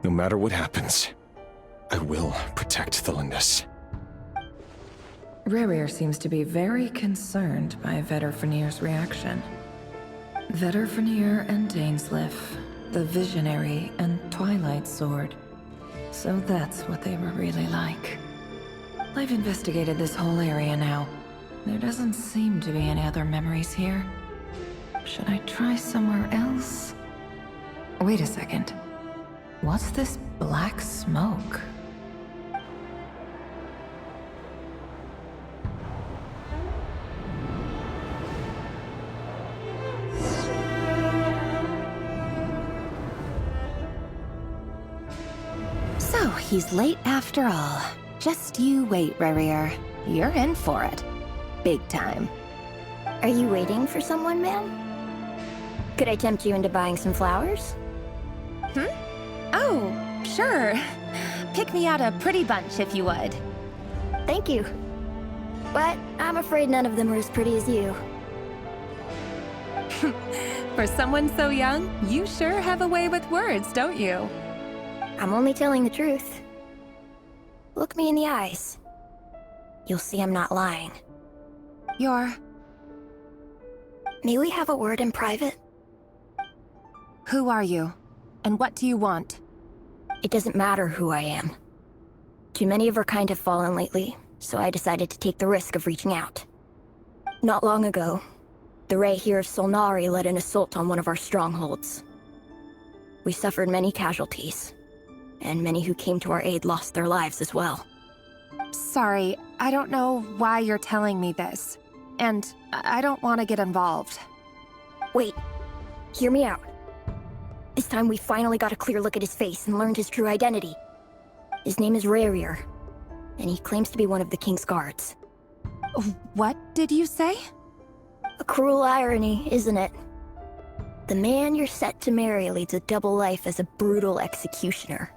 No matter what happens, I will protect Thelindis. Rerir seems to be very concerned by Vedalfnir's reaction. Vedalfnir and Dainsleif, the Visionary and Twilight Sword. So that's what they were really like. I've investigated this whole area now. There doesn't seem to be any other memories here. Should I try somewhere else? Wait a second. What's this black smoke? So, he's late after all. Just you wait, Rerir. You're in for it. Big time. Are you waiting for someone, ma'am? Could I tempt you into buying some flowers? Oh, sure. Pick me out a pretty bunch if you would. Thank you. But I'm afraid none of them are as pretty as you. For someone so young, you sure have a way with words, don't you? I'm only telling the truth. Look me in the eyes. You'll see I'm not lying. You're... May we have a word in private? Who are you? And what do you want? It doesn't matter who I am. Too many of our kind have fallen lately, so I decided to take the risk of reaching out. Not long ago, the Rehir of Solnari led an assault on one of our strongholds. We suffered many casualties, and many who came to our aid lost their lives as well. Sorry, I don't know why you're telling me this. And I don't want to get involved. Wait, hear me out. This time we finally got a clear look at his face and learned his true identity. His name is Rerir, and he claims to be one of the King's guards. What did you say? A cruel irony, isn't it? The man you're set to marry leads a double life as a brutal executioner.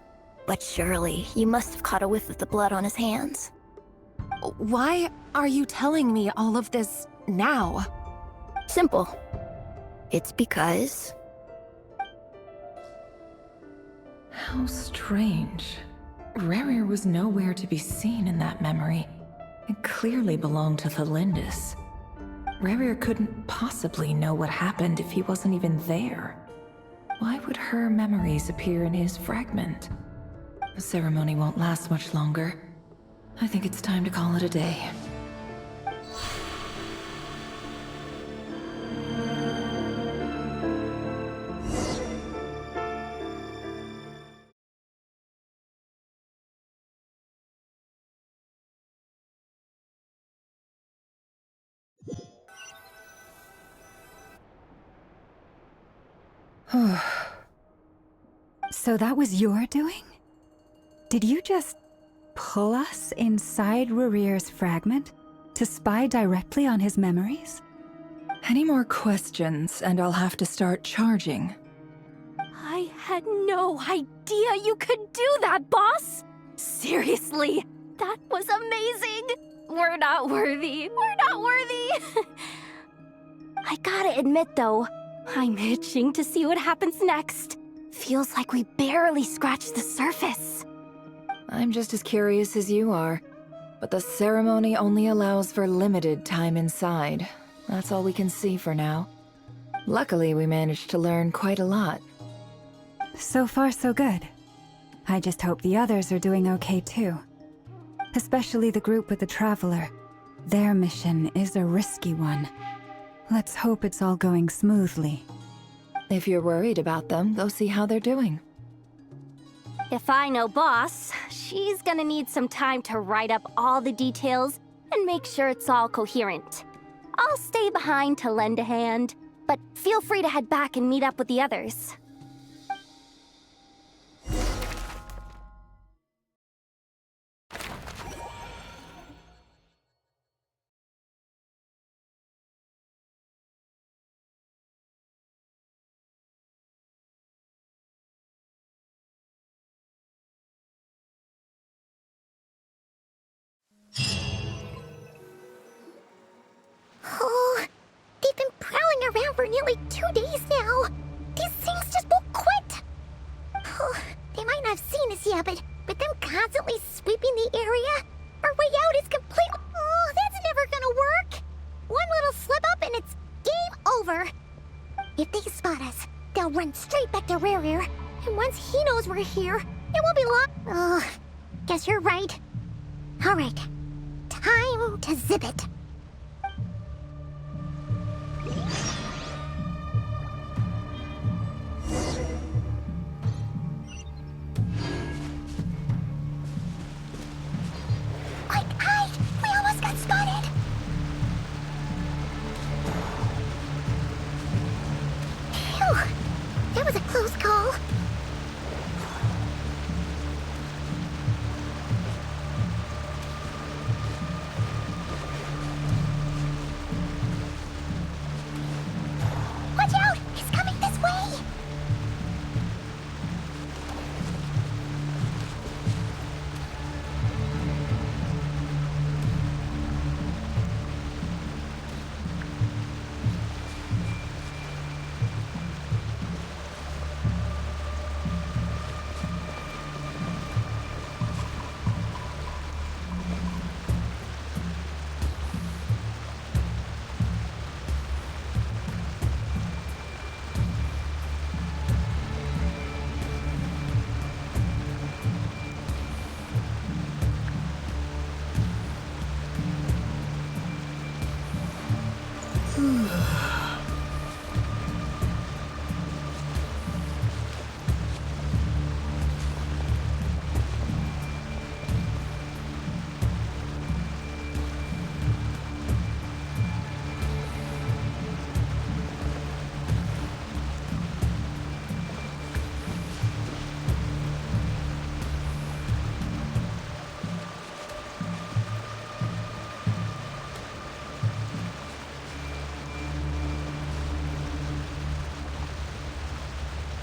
But surely, you must have caught a whiff of the blood on his hands. Why are you telling me all of this now? Simple. It's because... How strange. Rerir was nowhere to be seen in that memory. It clearly belonged to Thalindis. Rerir couldn't possibly know what happened if he wasn't even there. Why would her memories appear in his fragment? The ceremony won't last much longer. I think it's time to call it a day. So that was your doing? Did you just pull us inside Rerir's fragment to spy directly on his memories? Any more questions, and I'll have to start charging. I had no idea you could do that, boss! Seriously, that was amazing! We're not worthy. We're not worthy! I gotta admit, though, I'm itching to see what happens next. Feels like we barely scratched the surface. I'm just as curious as you are, but the ceremony only allows for limited time inside. That's all we can see for now. Luckily, we managed to learn quite a lot. So far, so good. I just hope the others are doing okay too. Especially the group with the Traveler. Their mission is a risky one. Let's hope it's all going smoothly. If you're worried about them, go see how they're doing. If I know boss, she's gonna need some time to write up all the details and make sure it's all coherent. I'll stay behind to lend a hand, but feel free to head back and meet up with the others. Oh, they've been prowling around for nearly 2 days now. These things just won't quit. Oh, they might not have seen us yet, but them constantly sweeping the area, our way out is completely... Oh, that's never gonna work. One little slip up and it's game over. If they spot us, they'll run straight back to Rerir. And once he knows we're here, it won't be long. Oh, guess you're right. All right, time to zip it. Quick, hide! We almost got spotted! Phew! That was a close call. Watch out! He's coming this way!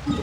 Keep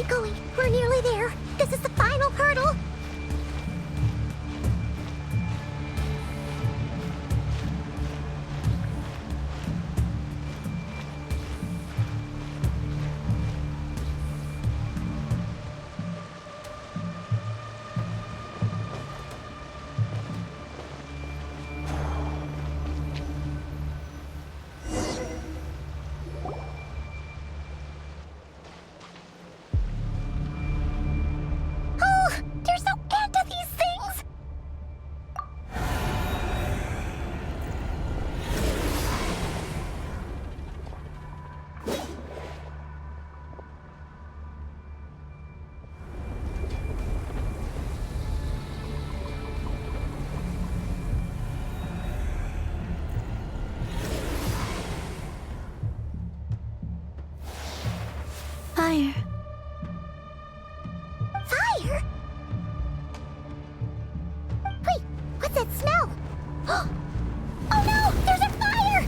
going. We're nearly there. This is the final hurdle. They're so into these things! Fire. Fire? Wait, what's that smell? Oh no! There's a fire!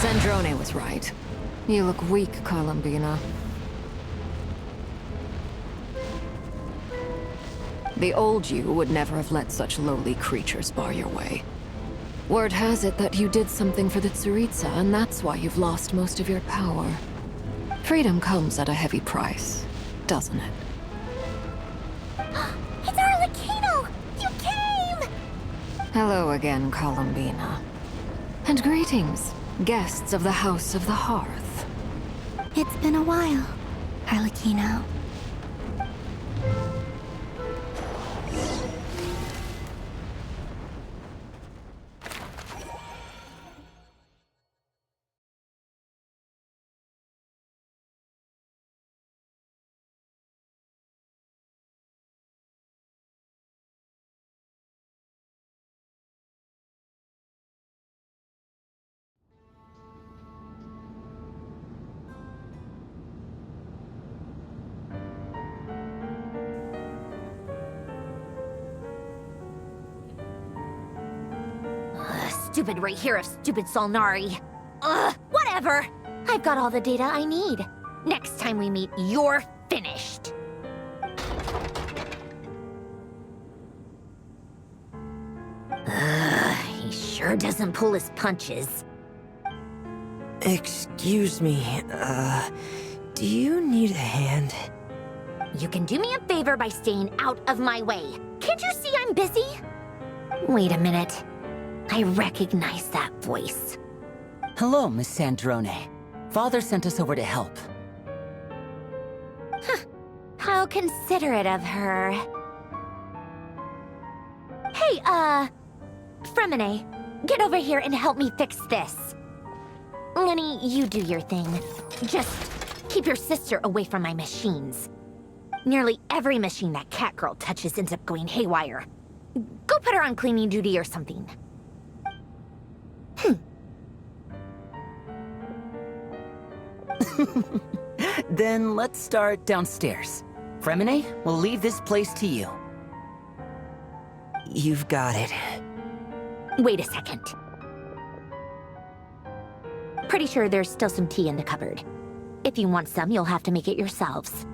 Zandrone was right. You look weak, Columbina. The old you would never have let such lowly creatures bar your way. Word has it that you did something for the Tsaritsa, and that's why you've lost most of your power. Freedom comes at a heavy price, doesn't it? It's Arlecchino! You came! Hello again, Columbina. And greetings, guests of the House of the Hearth. It's been a while, Arlecchino. Stupid right here of stupid Solnari. Ugh, whatever. I've got all the data I need. Next time we meet, you're finished. Ugh, he sure doesn't pull his punches. Excuse me, do you need a hand? You can do me a favor by staying out of my way. Can't you see I'm busy? Wait a minute. I recognize that voice. Hello, Miss Sandrone. Father sent us over to help. How considerate of her. Hey, Fremine, get over here and help me fix this. Lenny, you do your thing. Just keep your sister away from my machines. Nearly every machine that cat girl touches ends up going haywire. Go put her on cleaning duty or something. Then let's start downstairs. Fremine, we'll leave this place to you. You've got it. Wait a second. Pretty sure there's still some tea in the cupboard. If you want some, you'll have to make it yourselves.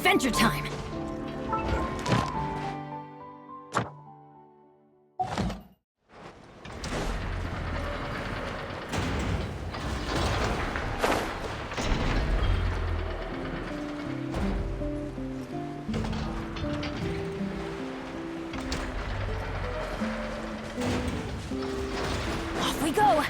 Adventure time! Off we go!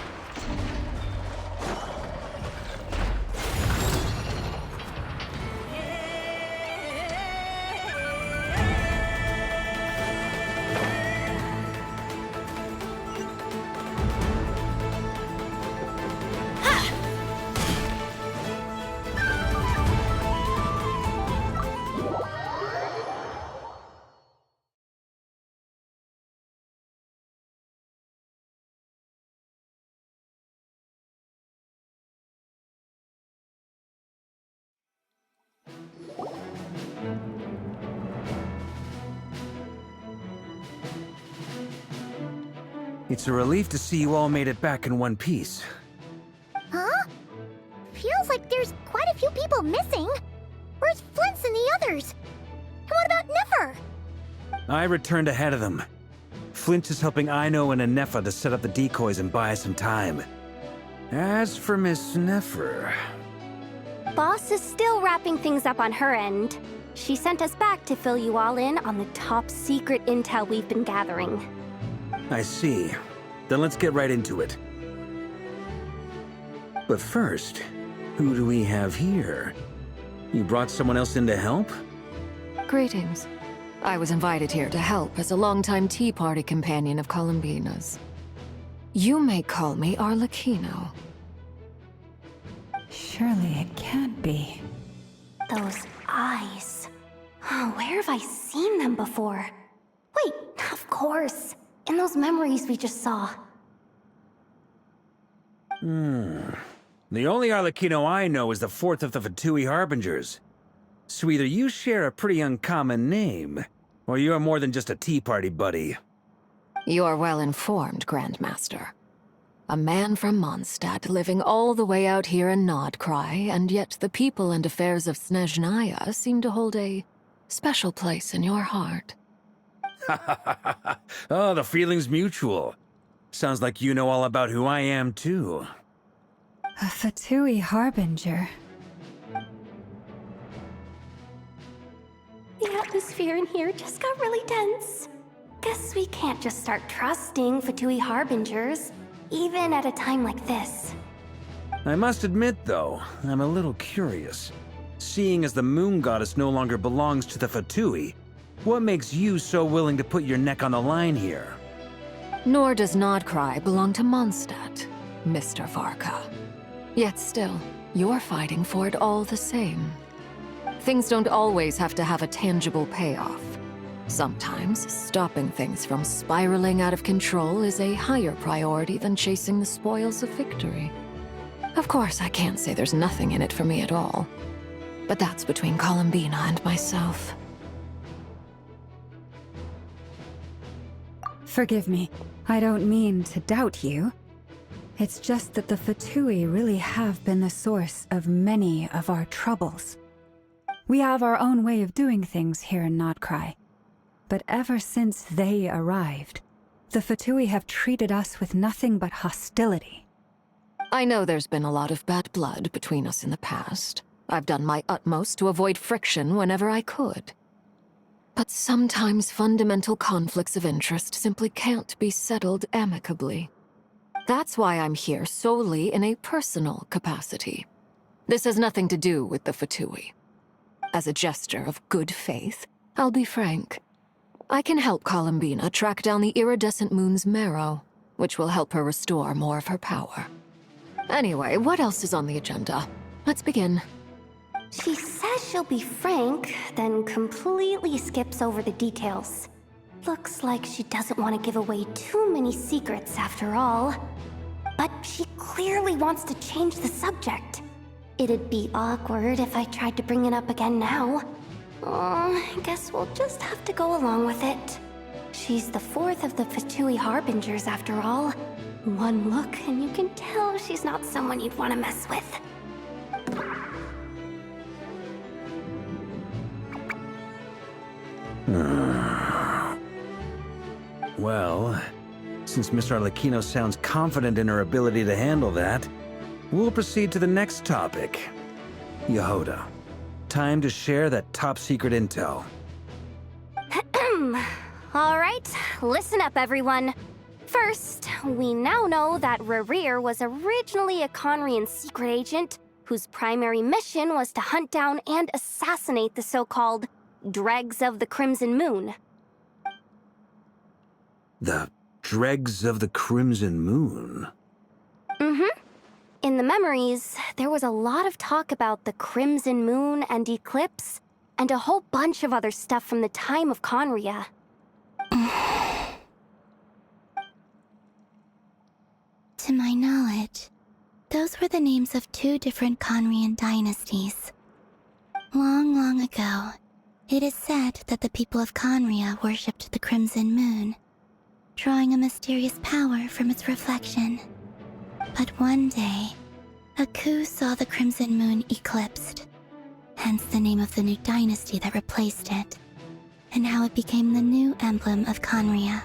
It's a relief to see you all made it back in one piece. Huh? Feels like there's quite a few people missing. Where's Flint's and the others? And what about Nefer? I returned ahead of them. Flint is helping Aino and Anefa to set up the decoys and buy some time. As for Miss Nefer... Boss is still wrapping things up on her end. She sent us back to fill you all in on the top secret intel we've been gathering. I see. Then let's get right into it. But first, who do we have here? You brought someone else in to help? Greetings. I was invited here to help as a longtime Tea Party companion of Columbina's. You may call me Arlecchino. Surely it can't be. Those eyes. Oh, where have I seen them before? Wait, of course. In those memories we just saw. The only Arlecchino I know is the fourth of the Fatui Harbingers. So either you share a pretty uncommon name, or you're more than just a Tea Party buddy. You are well informed, Grandmaster. A man from Mondstadt living all the way out here in Nodcry, and yet the people and affairs of Snezhnaya seem to hold a special place in your heart. Oh, the feeling's mutual. Sounds like you know all about who I am, too. A Fatui Harbinger. The atmosphere in here just got really tense. Guess we can't just start trusting Fatui Harbingers, even at a time like this. I must admit, though, I'm a little curious. Seeing as the Moon Goddess no longer belongs to the Fatui, what makes you so willing to put your neck on the line here? Nor does Nodcry belong to Mondstadt, Mr. Varka. Yet still, you're fighting for it all the same. Things don't always have to have a tangible payoff. Sometimes, stopping things from spiraling out of control is a higher priority than chasing the spoils of victory. Of course, I can't say there's nothing in it for me at all. But that's between Columbina and myself. Forgive me. I don't mean to doubt you. It's just that the Fatui really have been the source of many of our troubles. We have our own way of doing things here in Notcry. But ever since they arrived, the Fatui have treated us with nothing but hostility. I know there's been a lot of bad blood between us in the past. I've done my utmost to avoid friction whenever I could. But sometimes fundamental conflicts of interest simply can't be settled amicably. That's why I'm here solely in a personal capacity. This has nothing to do with the Fatui. As a gesture of good faith, I'll be frank. I can help Columbina track down the iridescent moon's marrow, which will help her restore more of her power. Anyway, what else is on the agenda? Let's begin. She says she'll be frank, then completely skips over the details. Looks like she doesn't want to give away too many secrets after all. But she clearly wants to change the subject. It'd be awkward if I tried to bring it up again now. I guess we'll just have to go along with it. She's the fourth of the Fatui Harbingers after all. One look and you can tell she's not someone you'd want to mess with. Well, since Miss Arlecchino sounds confident in her ability to handle that, we'll proceed to the next topic. Yehoda, time to share that top-secret intel. Alright, listen up everyone. First, we now know that Rerir was originally a Conrian secret agent whose primary mission was to hunt down and assassinate the so-called Dregs of the Crimson Moon. The Dregs of the Crimson Moon? Mm-hmm. In the memories, there was a lot of talk about the Crimson Moon and Eclipse, and a whole bunch of other stuff from the time of Conria. To my knowledge, those were the names of two different Conrian dynasties. Long, long ago, it is said that the people of Conria worshipped the Crimson Moon, drawing a mysterious power from its reflection. But one day, a coup saw the Crimson Moon eclipsed, hence the name of the new dynasty that replaced it, and how it became the new emblem of Conria.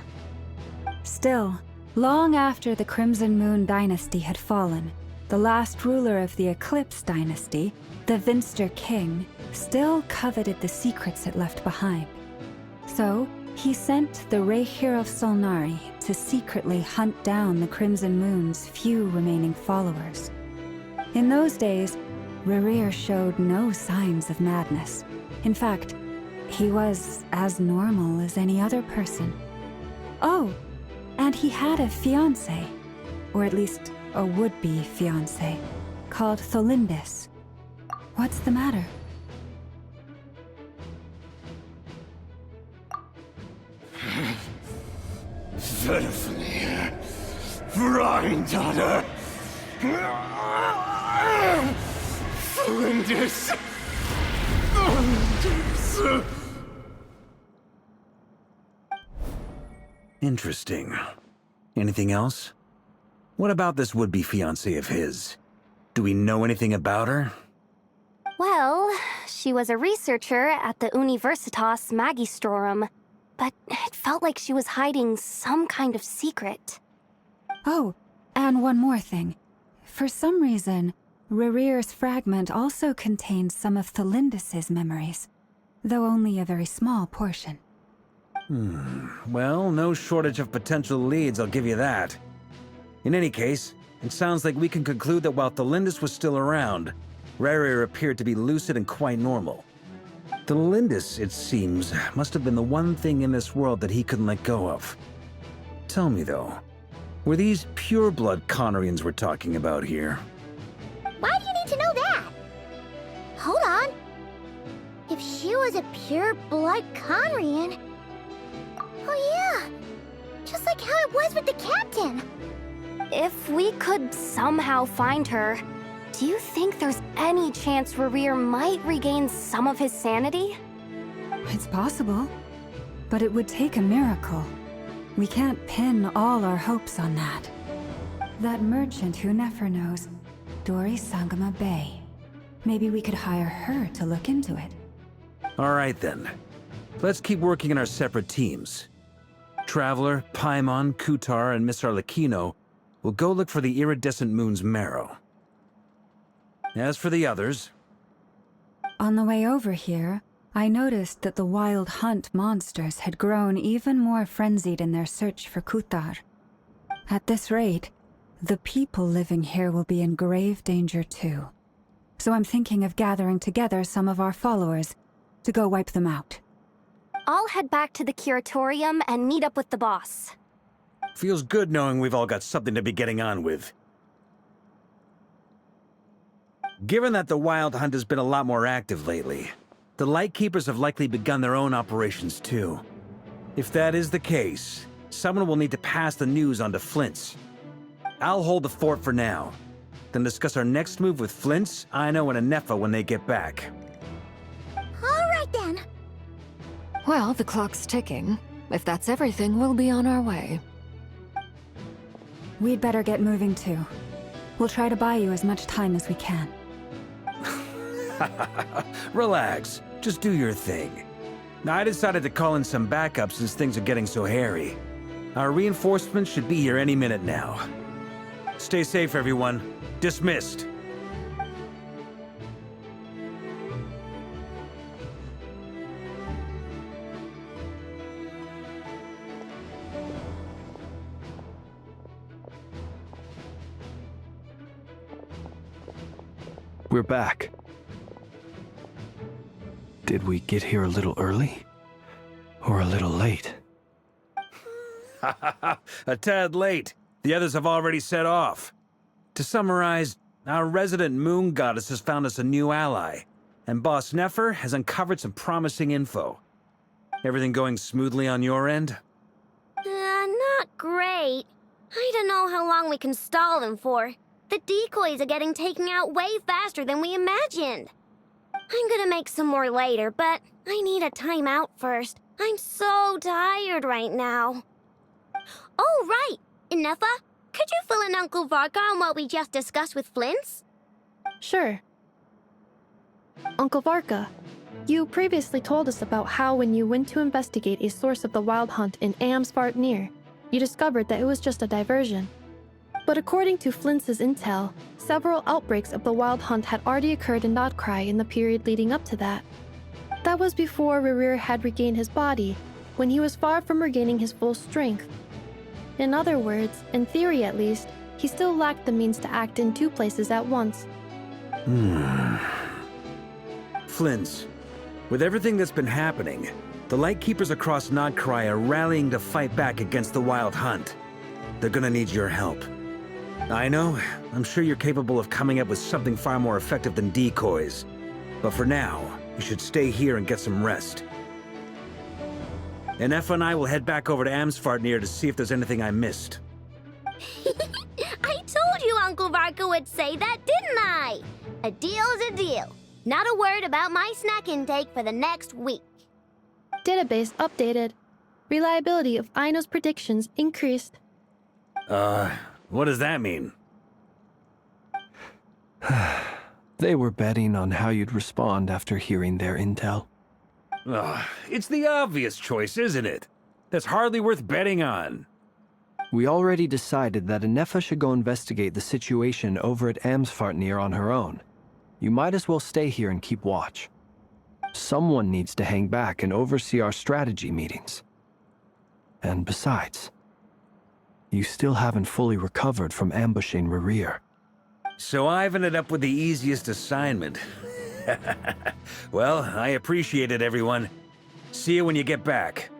Still, long after the Crimson Moon dynasty had fallen, the last ruler of the Eclipse dynasty, the Vinster King, still coveted the secrets it left behind. So, he sent the Rehir of Solnari to secretly hunt down the Crimson Moon's few remaining followers. In those days, Rerir showed no signs of madness. In fact, he was as normal as any other person. Oh, and he had a fiancé, or at least a would-be fiancé, called Tholindis. What's the matter? Verfnir, Rheindaughter, Flinders. Interesting. Anything else? What about this would-be fiancé of his? Do we know anything about her? Well, she was a researcher at the Universitas Magistrorum, but it felt like she was hiding some kind of secret. Oh, and one more thing. For some reason, Rerir's fragment also contains some of Tholindis' memories, though only a very small portion. Well, no shortage of potential leads, I'll give you that. In any case, it sounds like we can conclude that while Tholindis was still around, Rerir appeared to be lucid and quite normal. Tholindis, it seems, must have been the one thing in this world that he couldn't let go of. Tell me, though, were these pure-blood Conrians we're talking about here? Why do you need to know that? Hold on. If she was a pure-blood Conrian, like how it was with the captain. If we could somehow find her, do you think there's any chance Rerir might regain some of his sanity? It's possible, but it would take a miracle. We can't pin all our hopes on that. That merchant who Nefer knows, Dori Sangama Bay. Maybe we could hire her to look into it. All right then. Let's keep working in our separate teams. Traveler, Paimon, Kutar, and Miss Arlecchino will go look for the iridescent moon's marrow. As for the others... On the way over here, I noticed that the Wild Hunt monsters had grown even more frenzied in their search for Kutar. At this rate, the people living here will be in grave danger too. So I'm thinking of gathering together some of our followers to go wipe them out. I'll head back to the curatorium and meet up with the boss. Feels good knowing we've all got something to be getting on with. Given that the Wild Hunt has been a lot more active lately, the Lightkeepers have likely begun their own operations too. If that is the case, someone will need to pass the news on to Flint's. I'll hold the fort for now, then discuss our next move with Flint's, Aino, and Anefa when they get back. All right then. Well, the clock's ticking. If that's everything, we'll be on our way. We'd better get moving too. We'll try to buy you as much time as we can. Relax. Just do your thing. I decided to call in some backup since things are getting so hairy. Our reinforcements should be here any minute now. Stay safe, everyone. Dismissed. We're back. Did we get here a little early? Or a little late? A tad late. The others have already set off. To summarize, our resident moon goddess has found us a new ally, and Boss Nefer has uncovered some promising info. Everything going smoothly on your end? Not great. I don't know how long we can stall them for. The decoys are getting taken out way faster than we imagined. I'm gonna make some more later, but I need a timeout first. I'm so tired right now. Oh, right! Inefa, could you fill in Uncle Varka on what we just discussed with Flint's? Sure. Uncle Varka, you previously told us about how when you went to investigate a source of the Wild Hunt in Amsvartnir, you discovered that it was just a diversion. But according to Flint's intel, several outbreaks of the Wild Hunt had already occurred in Notcry in the period leading up to that. That was before Rerir had regained his body, when he was far from regaining his full strength. In other words, in theory at least, he still lacked the means to act in two places at once. Flint's, with everything that's been happening, the Lightkeepers across Notcry are rallying to fight back against the Wild Hunt. They're gonna need your help. I know, I'm sure you're capable of coming up with something far more effective than decoys. But for now, you should stay here and get some rest. Enefa and I will head back over to Amsvartnir to see if there's anything I missed. I told you Uncle Varka would say that, didn't I? A deal is a deal. Not a word about my snack intake for the next week. Database updated. Reliability of Aino's predictions increased. What does that mean? They were betting on how you'd respond after hearing their intel. It's the obvious choice, isn't it? That's hardly worth betting on. We already decided that Anefa should go investigate the situation over at Amsvartnir on her own. You might as well stay here and keep watch. Someone needs to hang back and oversee our strategy meetings. And besides, you still haven't fully recovered from ambushing Rerir. So I've ended up with the easiest assignment. Well, I appreciate it, everyone. See you when you get back.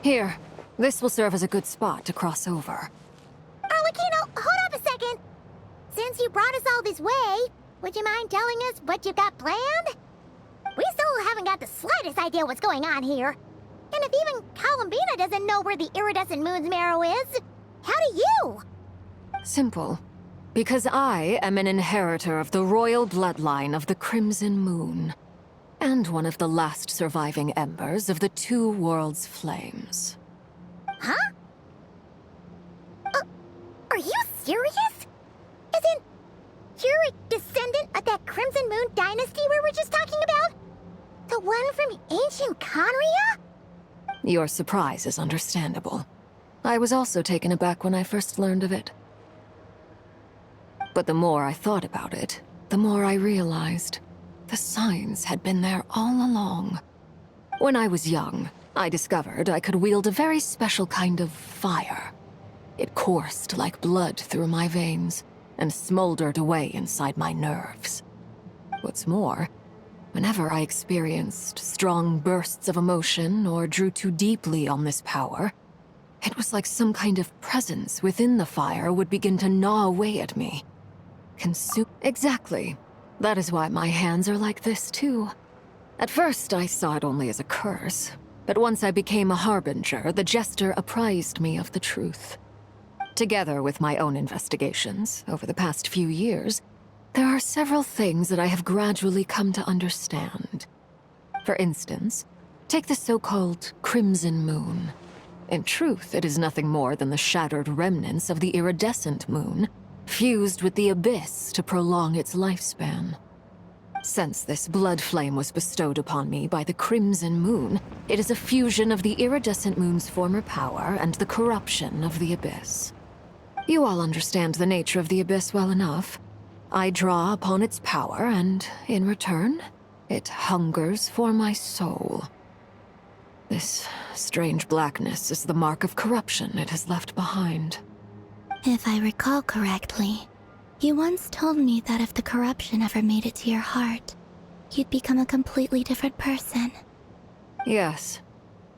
Here, this will serve as a good spot to cross over. Arlecchino, hold up a second. Since you brought us all this way, would you mind telling us what you've got planned? We still haven't got the slightest idea what's going on here. And if even Columbina doesn't know where the iridescent moon's marrow is, how do you? Simple. Because I am an inheritor of the royal bloodline of the Crimson Moon, and one of the last surviving embers of the Two Worlds' flames. Huh? Are you serious? As in, you're a descendant of that Crimson Moon dynasty we were just talking about? The one from ancient Conria? Your surprise is understandable. I was also taken aback when I first learned of it. But the more I thought about it, the more I realized the signs had been there all along. When I was young, I discovered I could wield a very special kind of fire. It coursed like blood through my veins and smoldered away inside my nerves. What's more, whenever I experienced strong bursts of emotion or drew too deeply on this power, it was like some kind of presence within the fire would begin to gnaw away at me. Exactly. That is why my hands are like this, too. At first, I saw it only as a curse, but once I became a harbinger, the jester apprised me of the truth. Together with my own investigations, over the past few years, there are several things that I have gradually come to understand. For instance, take the so-called Crimson Moon. In truth, it is nothing more than the shattered remnants of the iridescent moon, fused with the abyss to prolong its lifespan. Since this blood flame was bestowed upon me by the Crimson Moon, it is a fusion of the iridescent moon's former power and the corruption of the abyss. You all understand the nature of the abyss well enough. I draw upon its power, and in return, it hungers for my soul. This strange blackness is the mark of corruption it has left behind. If I recall correctly, you once told me that if the corruption ever made it to your heart, you'd become a completely different person. Yes,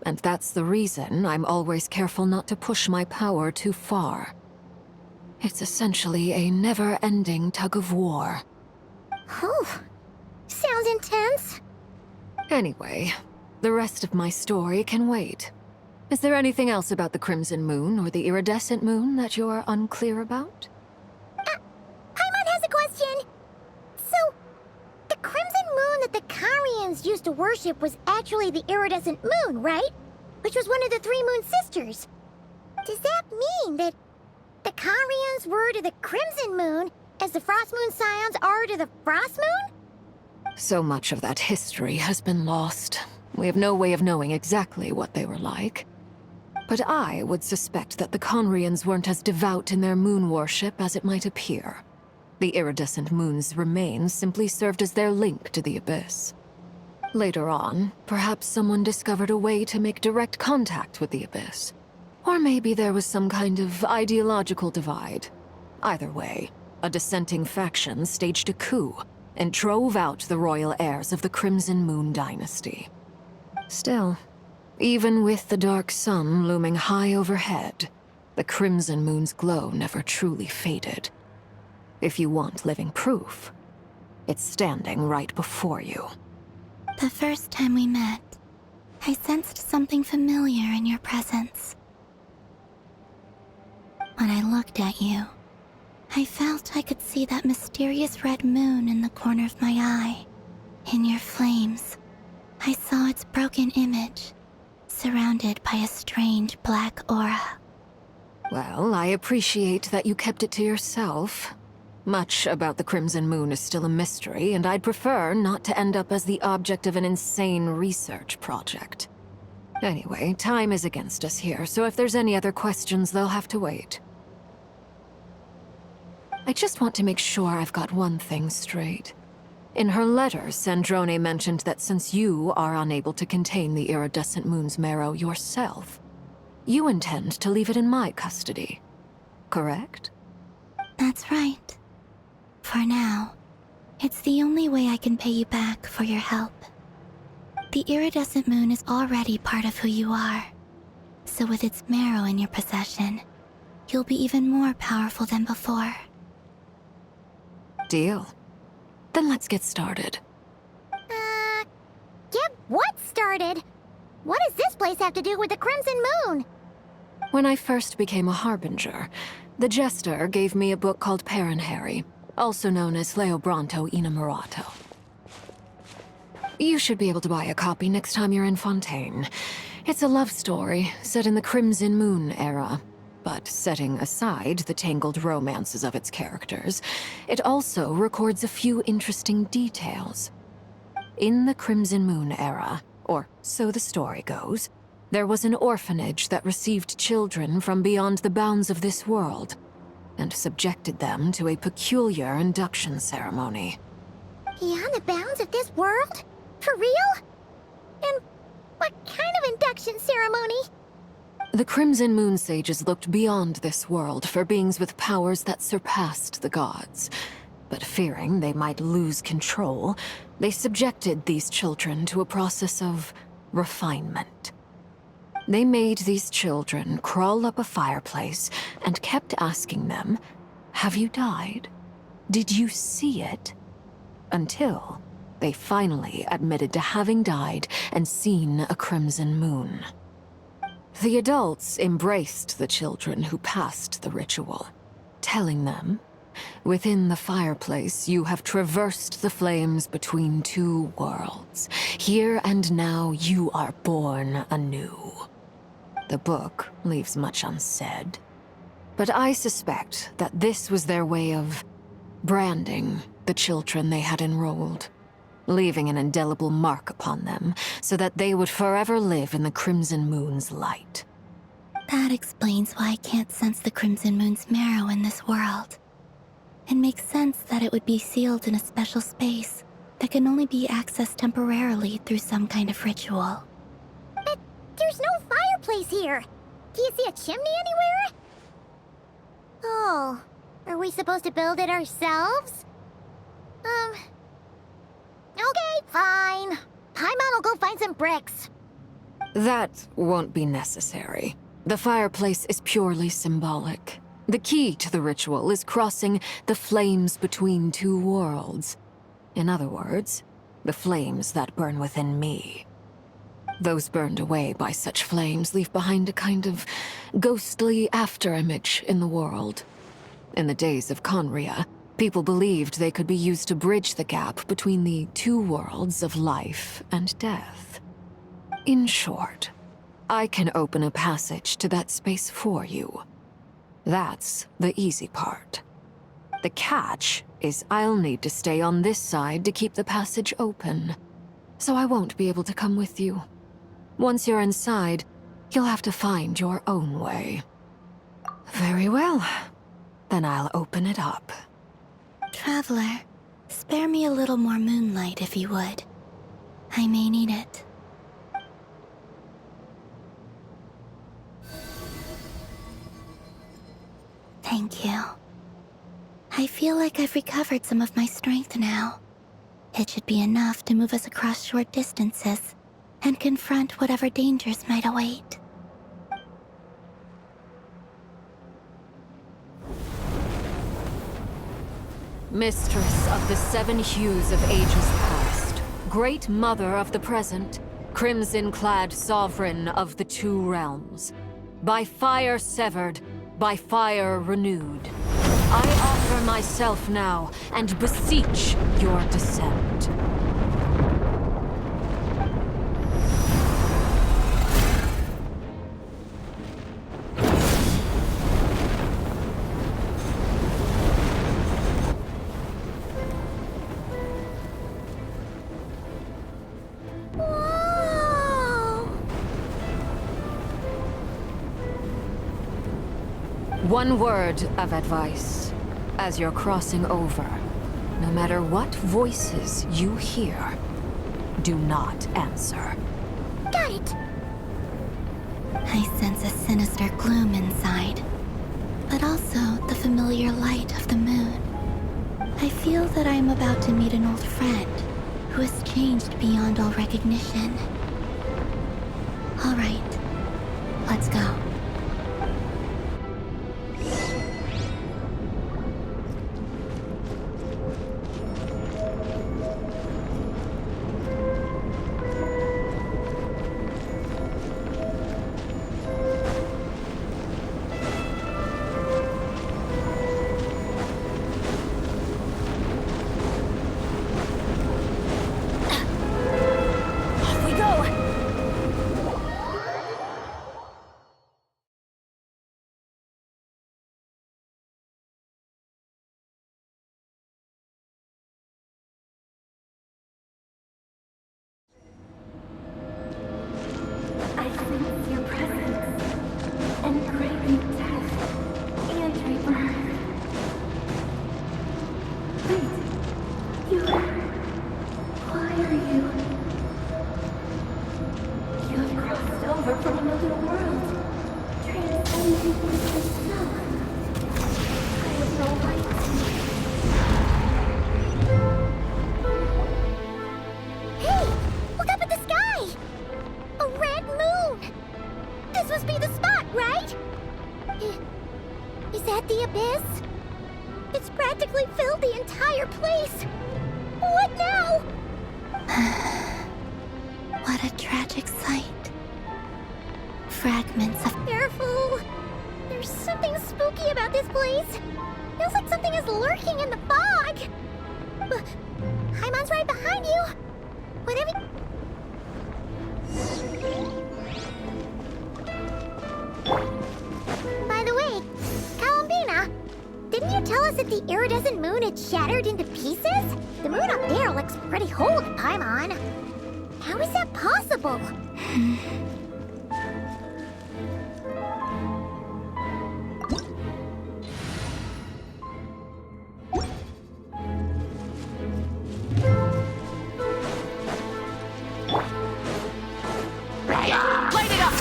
and that's the reason I'm always careful not to push my power too far. It's essentially a never-ending tug-of-war. Whew. Sounds intense. Anyway, the rest of my story can wait. Is there anything else about the Crimson Moon or the Iridescent Moon that you're unclear about? Paimon has a question. So, the Crimson Moon that the Carians used to worship was actually the Iridescent Moon, right? Which was one of the three Moon Sisters. Does that mean that the Carians were to the Crimson Moon as the Frost Moon Scions are to the Frost Moon? So much of that history has been lost. We have no way of knowing exactly what they were like. But I would suspect that the Conrians weren't as devout in their moon worship as it might appear. The iridescent moon's remains simply served as their link to the abyss. Later on, perhaps someone discovered a way to make direct contact with the abyss. Or maybe there was some kind of ideological divide. Either way, a dissenting faction staged a coup and drove out the royal heirs of the Crimson Moon dynasty. Still, even with the dark sun looming high overhead, the Crimson Moon's glow never truly faded. If you want living proof, it's standing right before you. The first time we met, I sensed something familiar in your presence. When I looked at you, I felt I could see that mysterious red moon in the corner of my eye. In your flames, I saw its broken image, surrounded by a strange black aura. Well, I appreciate that you kept it to yourself. Much about the Crimson Moon is still a mystery, and I'd prefer not to end up as the object of an insane research project. Anyway, time is against us here, so if there's any other questions, they'll have to wait. I just want to make sure I've got one thing straight. In her letter, Sandrone mentioned that since you are unable to contain the iridescent moon's marrow yourself, you intend to leave it in my custody. Correct? That's right. For now, it's the only way I can pay you back for your help. The iridescent moon is already part of who you are. So with its marrow in your possession, you'll be even more powerful than before. Deal. Then let's get started. Get what started? What does this place have to do with the Crimson Moon? When I first became a Harbinger, the Jester gave me a book called Paranhari, also known as Leobranto Inamorato. You should be able to buy a copy next time you're in Fontaine. It's a love story set in the Crimson Moon era, but setting aside the tangled romances of its characters, it also records a few interesting details. In the Crimson Moon era, or so the story goes, there was an orphanage that received children from beyond the bounds of this world, and subjected them to a peculiar induction ceremony. Beyond the bounds of this world? For real? And what kind of induction ceremony? The Crimson Moon Sages looked beyond this world for beings with powers that surpassed the gods. But fearing they might lose control, they subjected these children to a process of refinement. They made these children crawl up a fireplace and kept asking them, "Have you died? Did you see it?" Until they finally admitted to having died and seen a crimson moon. The adults embraced the children who passed the ritual, telling them, "Within the fireplace, you have traversed the flames between two worlds. Here and now, you are born anew." The book leaves much unsaid, but I suspect that this was their way of branding the children they had enrolled, leaving an indelible mark upon them so that they would forever live in the Crimson Moon's light. That explains why I can't sense the Crimson Moon's marrow in this world. It makes sense that it would be sealed in a special space that can only be accessed temporarily through some kind of ritual. But there's no fireplace here. Do you see a chimney anywhere? Oh, are we supposed to build it ourselves? Okay, fine. Paimon will go find some bricks. That won't be necessary. The fireplace is purely symbolic. The key to the ritual is crossing the flames between two worlds. In other words, the flames that burn within me. Those burned away by such flames leave behind a kind of ghostly afterimage in the world. In the days of Conria, people believed they could be used to bridge the gap between the two worlds of life and death. In short, I can open a passage to that space for you. That's the easy part. The catch is I'll need to stay on this side to keep the passage open, so I won't be able to come with you. Once you're inside, you'll have to find your own way. Very well. Then I'll open it up. Traveler, spare me a little more moonlight if you would. I may need it. Thank you. I feel like I've recovered some of my strength now. It should be enough to move us across short distances and confront whatever dangers might await. Mistress of the seven hues of ages past, great mother of the present, crimson-clad sovereign of the two realms, by fire severed, by fire renewed, I offer myself now and beseech your descent. One word of advice. As you're crossing over, no matter what voices you hear, do not answer. Got it! I sense a sinister gloom inside, but also the familiar light of the moon. I feel that I am about to meet an old friend who has changed beyond all recognition. All right, Let's go. Off we go! I sense your presence and craving death and rebirth. Wait, why are you? You have crossed over from another world, transcending yourself. I have no right to. Hey! Look up at the sky! A red moon! This must be the spot, right? Is that the abyss? It's practically filled the entire place! What now? What a tragic sight. Fragments of... Careful! There's something spooky about this place. Feels like something is lurking in the fog. Paimon's right behind you. Whatever... By the way, Columbina, didn't you tell us that the iridescent moon had shattered into pieces? The moon up there looks pretty whole to Paimon. How is that possible? Light it up!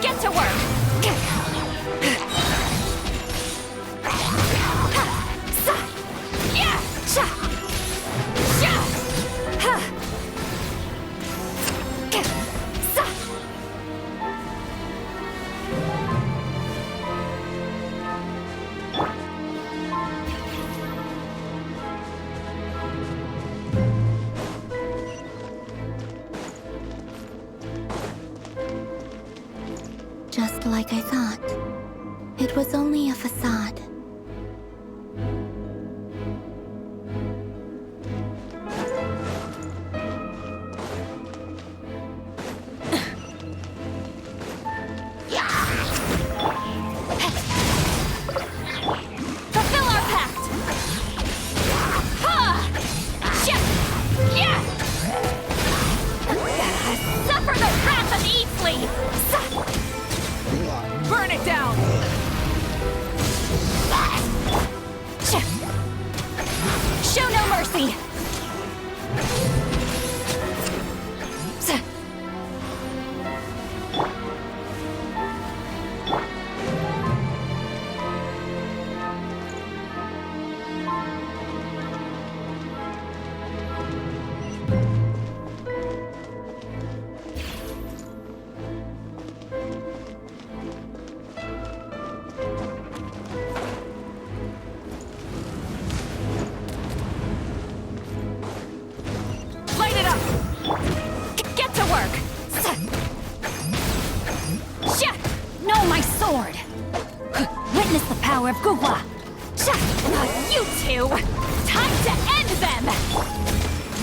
Get to work! Just like I thought. It was only a facade. Fulfill our pact! Ha! Yeah! Suffer the wrath of Eatsley! Burn it down! Show no mercy! Light it up! Get to work! Know my sword! Witness the power of Gugwa! You two! Time to end them!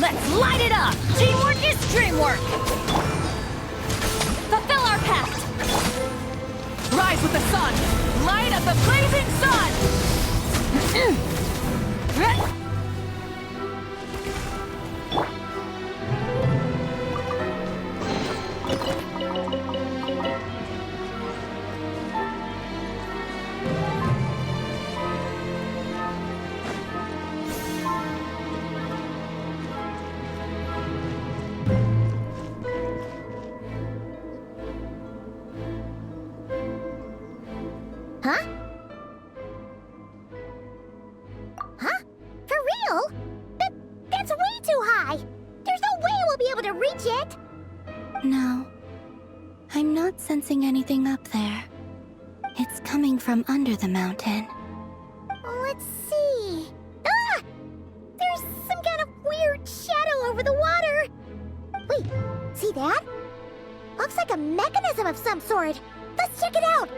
Let's light it up! Teamwork is dreamwork! Fulfill our pact! Rise with the sun! Light up the blazing sun! Huh? Huh? For real? That's way too high! There's no way we'll be able to reach it! No. I'm not sensing anything up there. It's coming from under the mountain. Let's see. Ah! There's some kind of weird shadow over the water. Wait, see that? Looks like a mechanism of some sort. Let's check it out.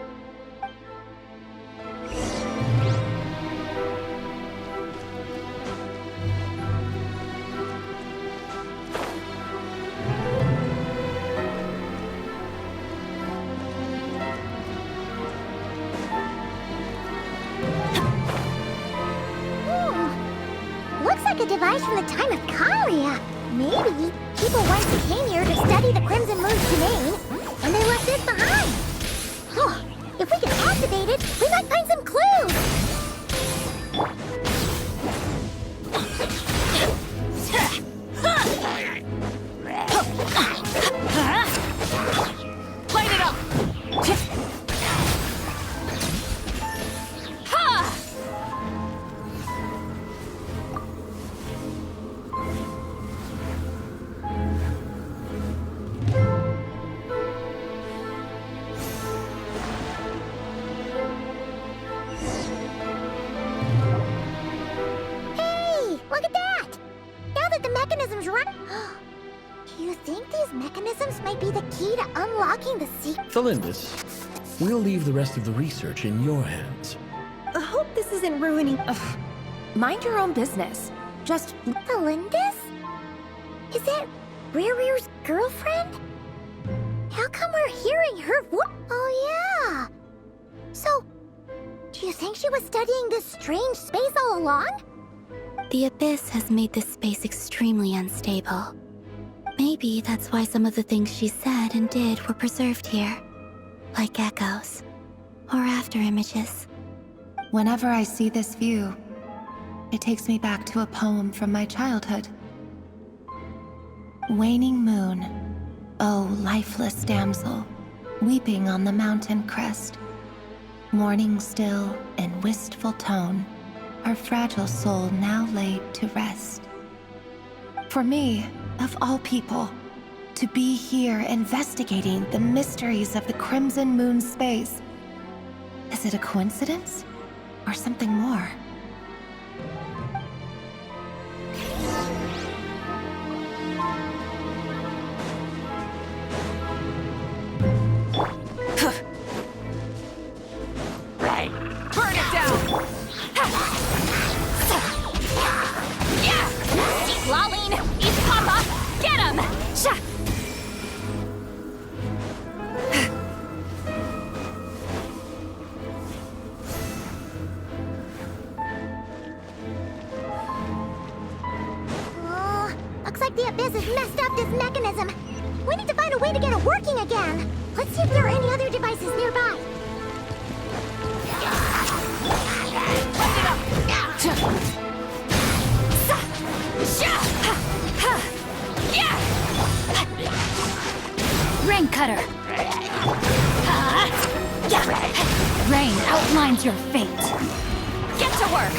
Looks like a device from the time of Kalia. Maybe people once came here to study the Crimson Moon's domain, and they left this behind. Oh, if we can activate it, we might find some clues. Light it up! Hey, look at that! Now that the mechanism's run... Do you think these mechanisms might be the key to unlocking the secret? Thalindis, we'll leave the rest of the research in your hands. I hope this isn't ruining... Ugh. Mind your own business. Just... Thalindis? Is that Rear's girlfriend? How come we're hearing her voice? Oh, yeah. So, do you think she was studying this strange space all along? The Abyss has made this space extremely unstable. Maybe that's why some of the things she said and did were preserved here. Like echoes. Or after images. Whenever I see this view, it takes me back to a poem from my childhood. Waning moon, oh lifeless damsel, weeping on the mountain crest. Mourning still in wistful tone, her fragile soul now laid to rest. For me, of all people, to be here investigating the mysteries of the Crimson Moon space. Is it a coincidence? Or something more? Burn it down! Lolene! Eat Papa! Get him! Sha! Oh, looks like the Abyss has messed up this mechanism. We need to find a way to get it working again. Let's see if there are any other devices nearby. Rain Cutter! Rain outlines your fate. Get to work!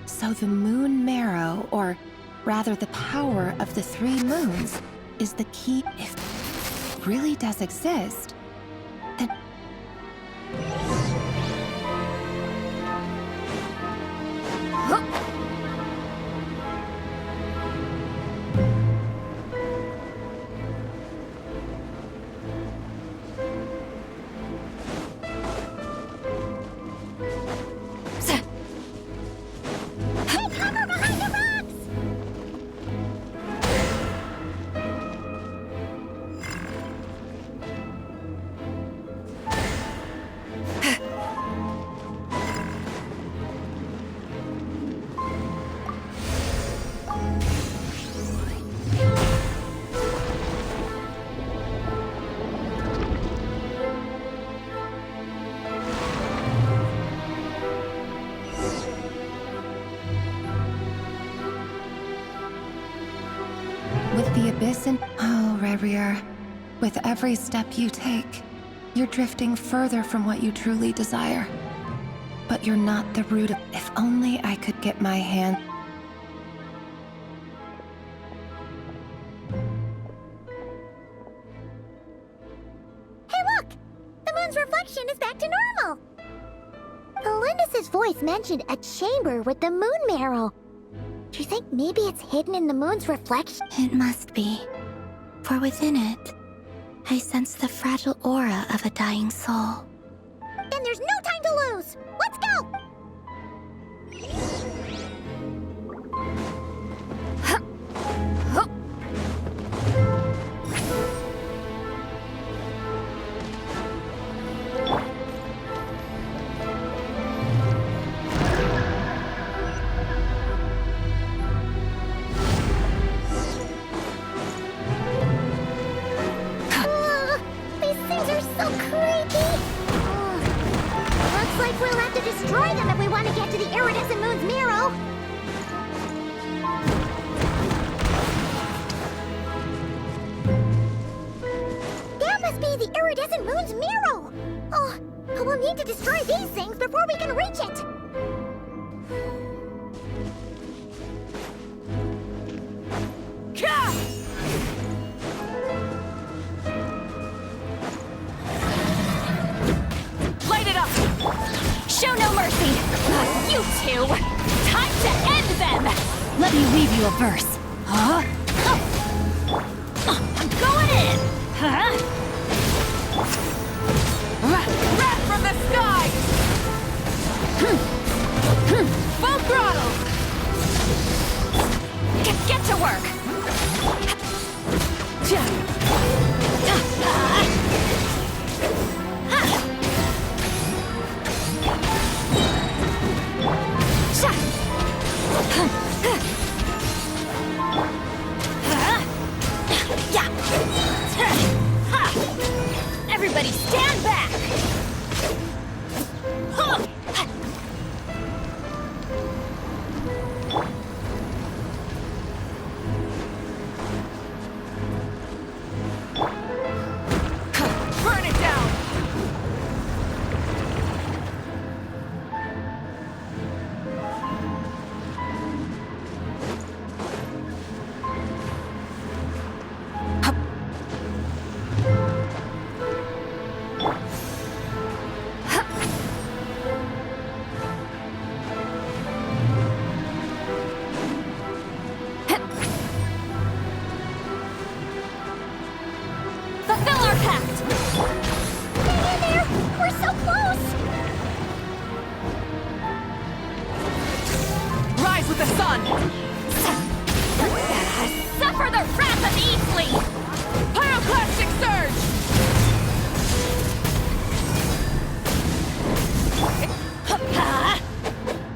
So the moon marrow, or rather the power of the 3 moons, is the key. If it really does exist, then... Listen, oh, Rarier. With every step you take, you're drifting further from what you truly desire. But you're not the root of... If only I could get my hand... Hey, look! The moon's reflection is back to normal! Elendis' voice mentioned a chamber with the moon marrow. Do you think maybe it's hidden in the moon's reflection? It must be. For within it, I sense the fragile aura of a dying soul. Then there's no time to lose! Let's go! These things are so creepy! Looks like we'll have to destroy them if we want to get to the iridescent moon's marrow. That must be the iridescent moon's marrow! Oh, we'll need to destroy these things before we can reach it! Light it up! Show no mercy! You two! Time to end them! Let me leave you a verse. Huh? I'm going in! Huh? Wrath from the skies! Full throttle! Get to work! Everybody stand back! Burn it down! Fulfill our pact! Hang in there! We're so close! Rise with the sun! Suffer the wrath of Eastly! Pyroclastic surge!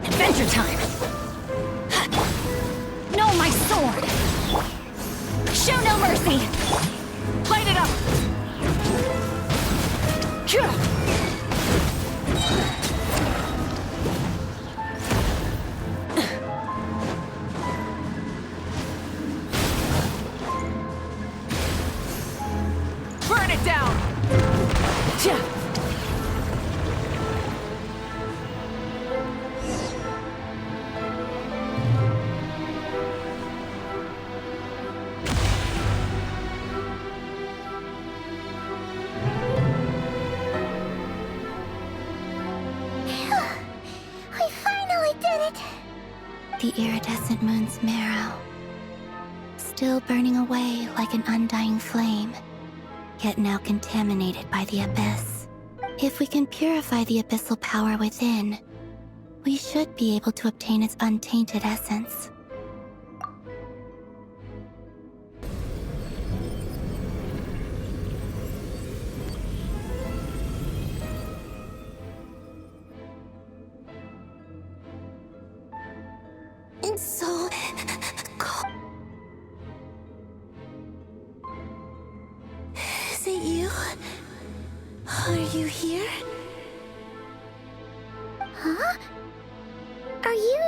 Adventure time! No, my sword! Show no mercy! Light it up! Burn it down! We finally did it! The iridescent moon's marrow. Still burning away like an undying flame, yet now contaminated by the abyss. If we can purify the abyssal power within, we should be able to obtain its untainted essence. It's so cold. Is it you? Are you here? Huh? Are you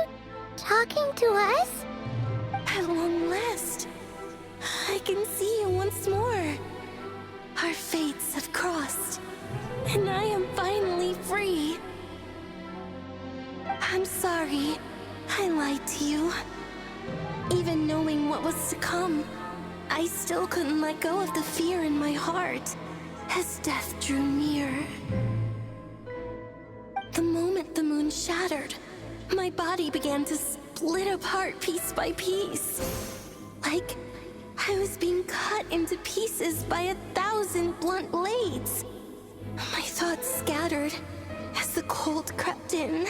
talking to us? At long last, I can see you once more. Our fates have crossed, and I am finally free. I'm sorry. I lied to you. Even knowing what was to come, I still couldn't let go of the fear in my heart as death drew near. The moment the moon shattered, my body began to split apart piece by piece. Like I was being cut into pieces by 1,000 blunt blades. My thoughts scattered as the cold crept in.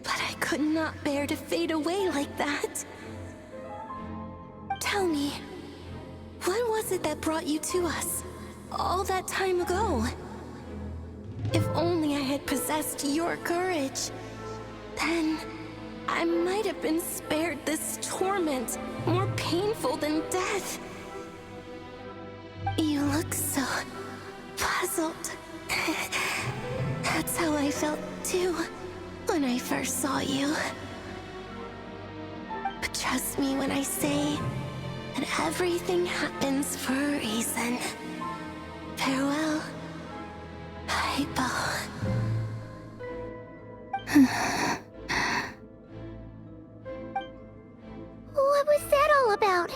But I could not bear to fade away like that. Tell me, what was it that brought you to us all that time ago? If only I had possessed your courage, then I might have been spared this torment more painful than death. You look so puzzled. That's how I felt too when I first saw you. But trust me when I say that everything happens for a reason. Farewell, Hypo. What was that all about?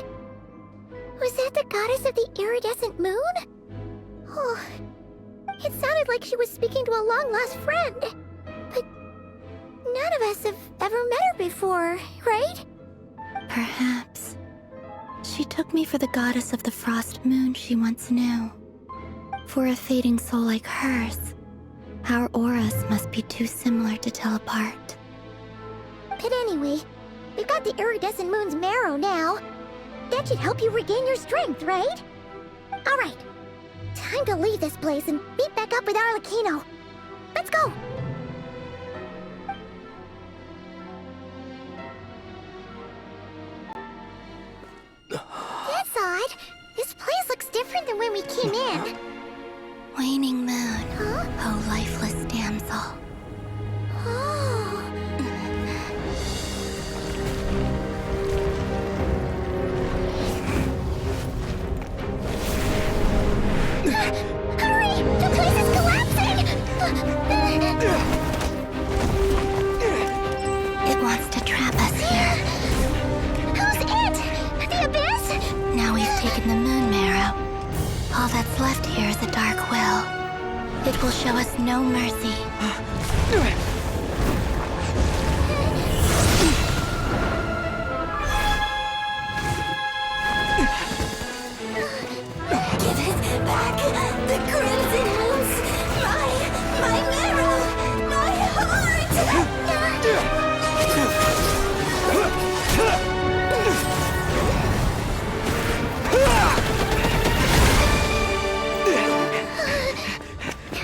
Was that the goddess of the iridescent moon? Oh, it sounded like she was speaking to a long-lost friend. But none of us have ever met her before, right? Perhaps. She took me for the goddess of the frost moon she once knew. For a fading soul like hers, our auras must be too similar to tell apart. But anyway, we've got the iridescent moon's marrow now. That should help you regain your strength, right? Alright, time to leave this place and meet back up with Arlecchino. Let's go! That's odd. This place looks different than when we came in. Waning moon, oh lifeless damsel. Oh. Hurry! The place is collapsing! It wants to trap us here. Who's it? The Abyss? Now we've taken the moon marrow. All that's left here is a dark will. It will show us no mercy. Give it back! The crimson moons! My marrow! My heart!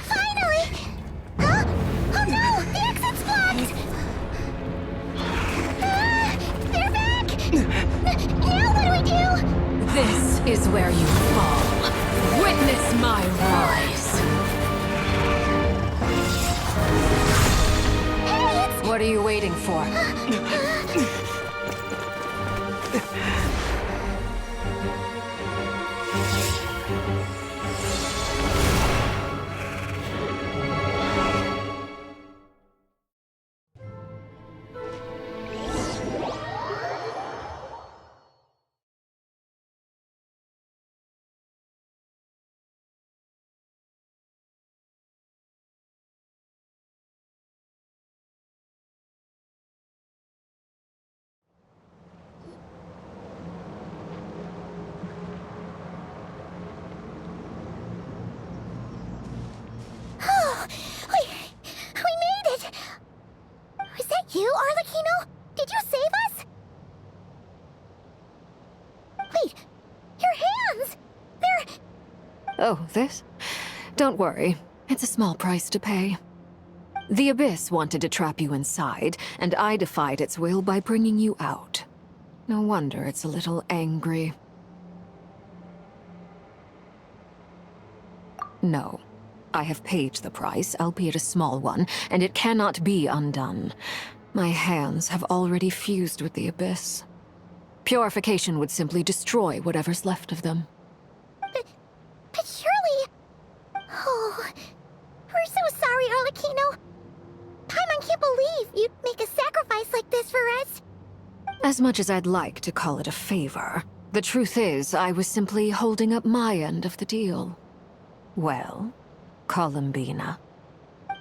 Finally! Huh? Oh no! The exit's blocked! They're back! Now what do we do? This is where you fall. Witness my rise. Hey, What are you waiting for? Oh, we made it! Was that you, Arlecchino? Did you save us? Wait, your hands! They're... Oh, this? Don't worry. It's a small price to pay. The Abyss wanted to trap you inside, and I defied its will by bringing you out. No wonder it's a little angry. No. I have paid the price, albeit a small one, and it cannot be undone. My hands have already fused with the Abyss. Purification would simply destroy whatever's left of them. But surely... Oh, we're so sorry, Arlecchino. Paimon can't believe you'd make a sacrifice like this for us. As much as I'd like to call it a favor, the truth is I was simply holding up my end of the deal. Well, Columbina.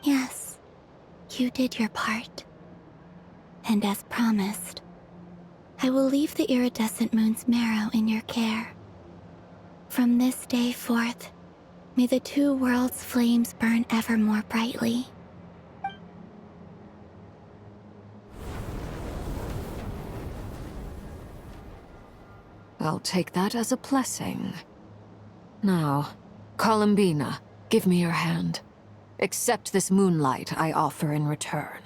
Yes, you did your part. And as promised, I will leave the iridescent moon's marrow in your care. From this day forth, may the two worlds' flames burn ever more brightly. I'll take that as a blessing. Now, Columbina, give me your hand. Accept this moonlight I offer in return.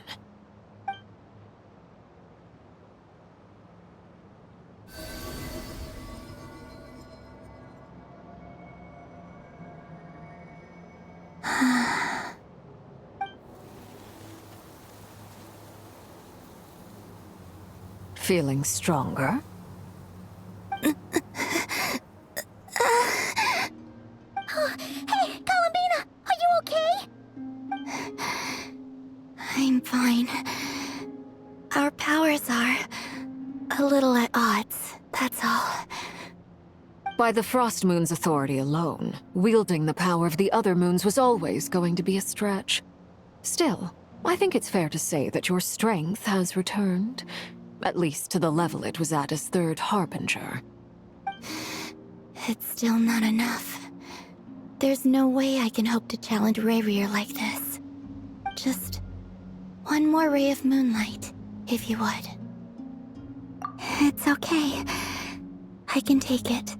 Feeling stronger? Hey, Columbina, are you okay? I'm fine. Our powers are a little at odds, that's all. By the Frost Moon's authority alone, wielding the power of the other moons was always going to be a stretch. Still, I think it's fair to say that your strength has returned, at least to the level it was at as Third Harbinger. It's still not enough. There's no way I can hope to challenge Rayrier like this. Just one more ray of moonlight, if you would. It's okay. I can take it.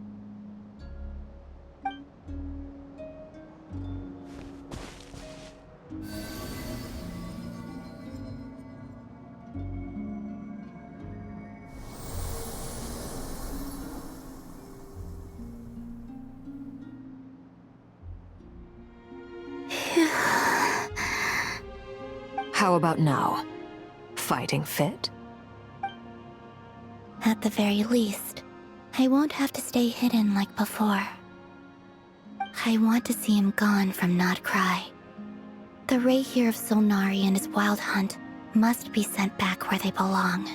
How about now? Fighting fit? At the very least, I won't have to stay hidden like before. I want to see him gone from Not Cry. The Ray here of Solnari and his wild hunt must be sent back where they belong.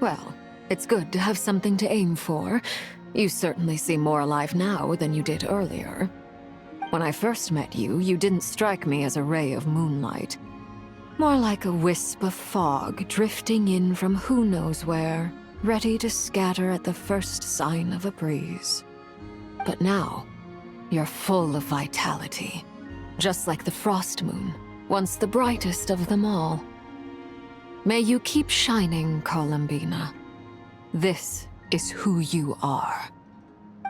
Well, it's good to have something to aim for. You certainly seem more alive now than you did earlier. When I first met you, you didn't strike me as a ray of moonlight. More like a wisp of fog drifting in from who knows where, ready to scatter at the first sign of a breeze. But now, you're full of vitality, just like the Frost Moon, once the brightest of them all. May you keep shining, Columbina. This is who you are.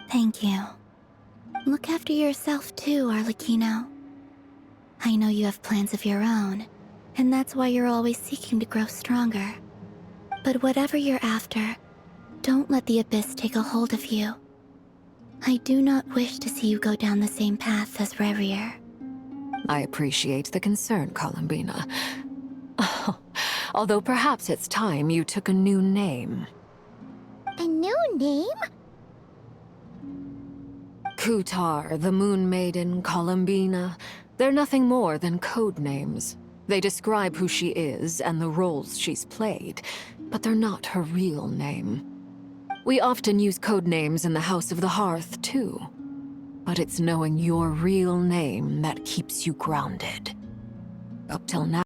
Thank you. Look after yourself too, Arlecchino. I know you have plans of your own, and that's why you're always seeking to grow stronger. But whatever you're after, don't let the Abyss take a hold of you. I do not wish to see you go down the same path as Rayrier. I appreciate the concern, Columbina. Although perhaps it's time you took a new name. A new name? Kutar, the Moon Maiden, Columbina, they're nothing more than code names. They describe who she is and the roles she's played, but they're not her real name. We often use code names in the House of the Hearth, too. But it's knowing your real name that keeps you grounded. Up till now,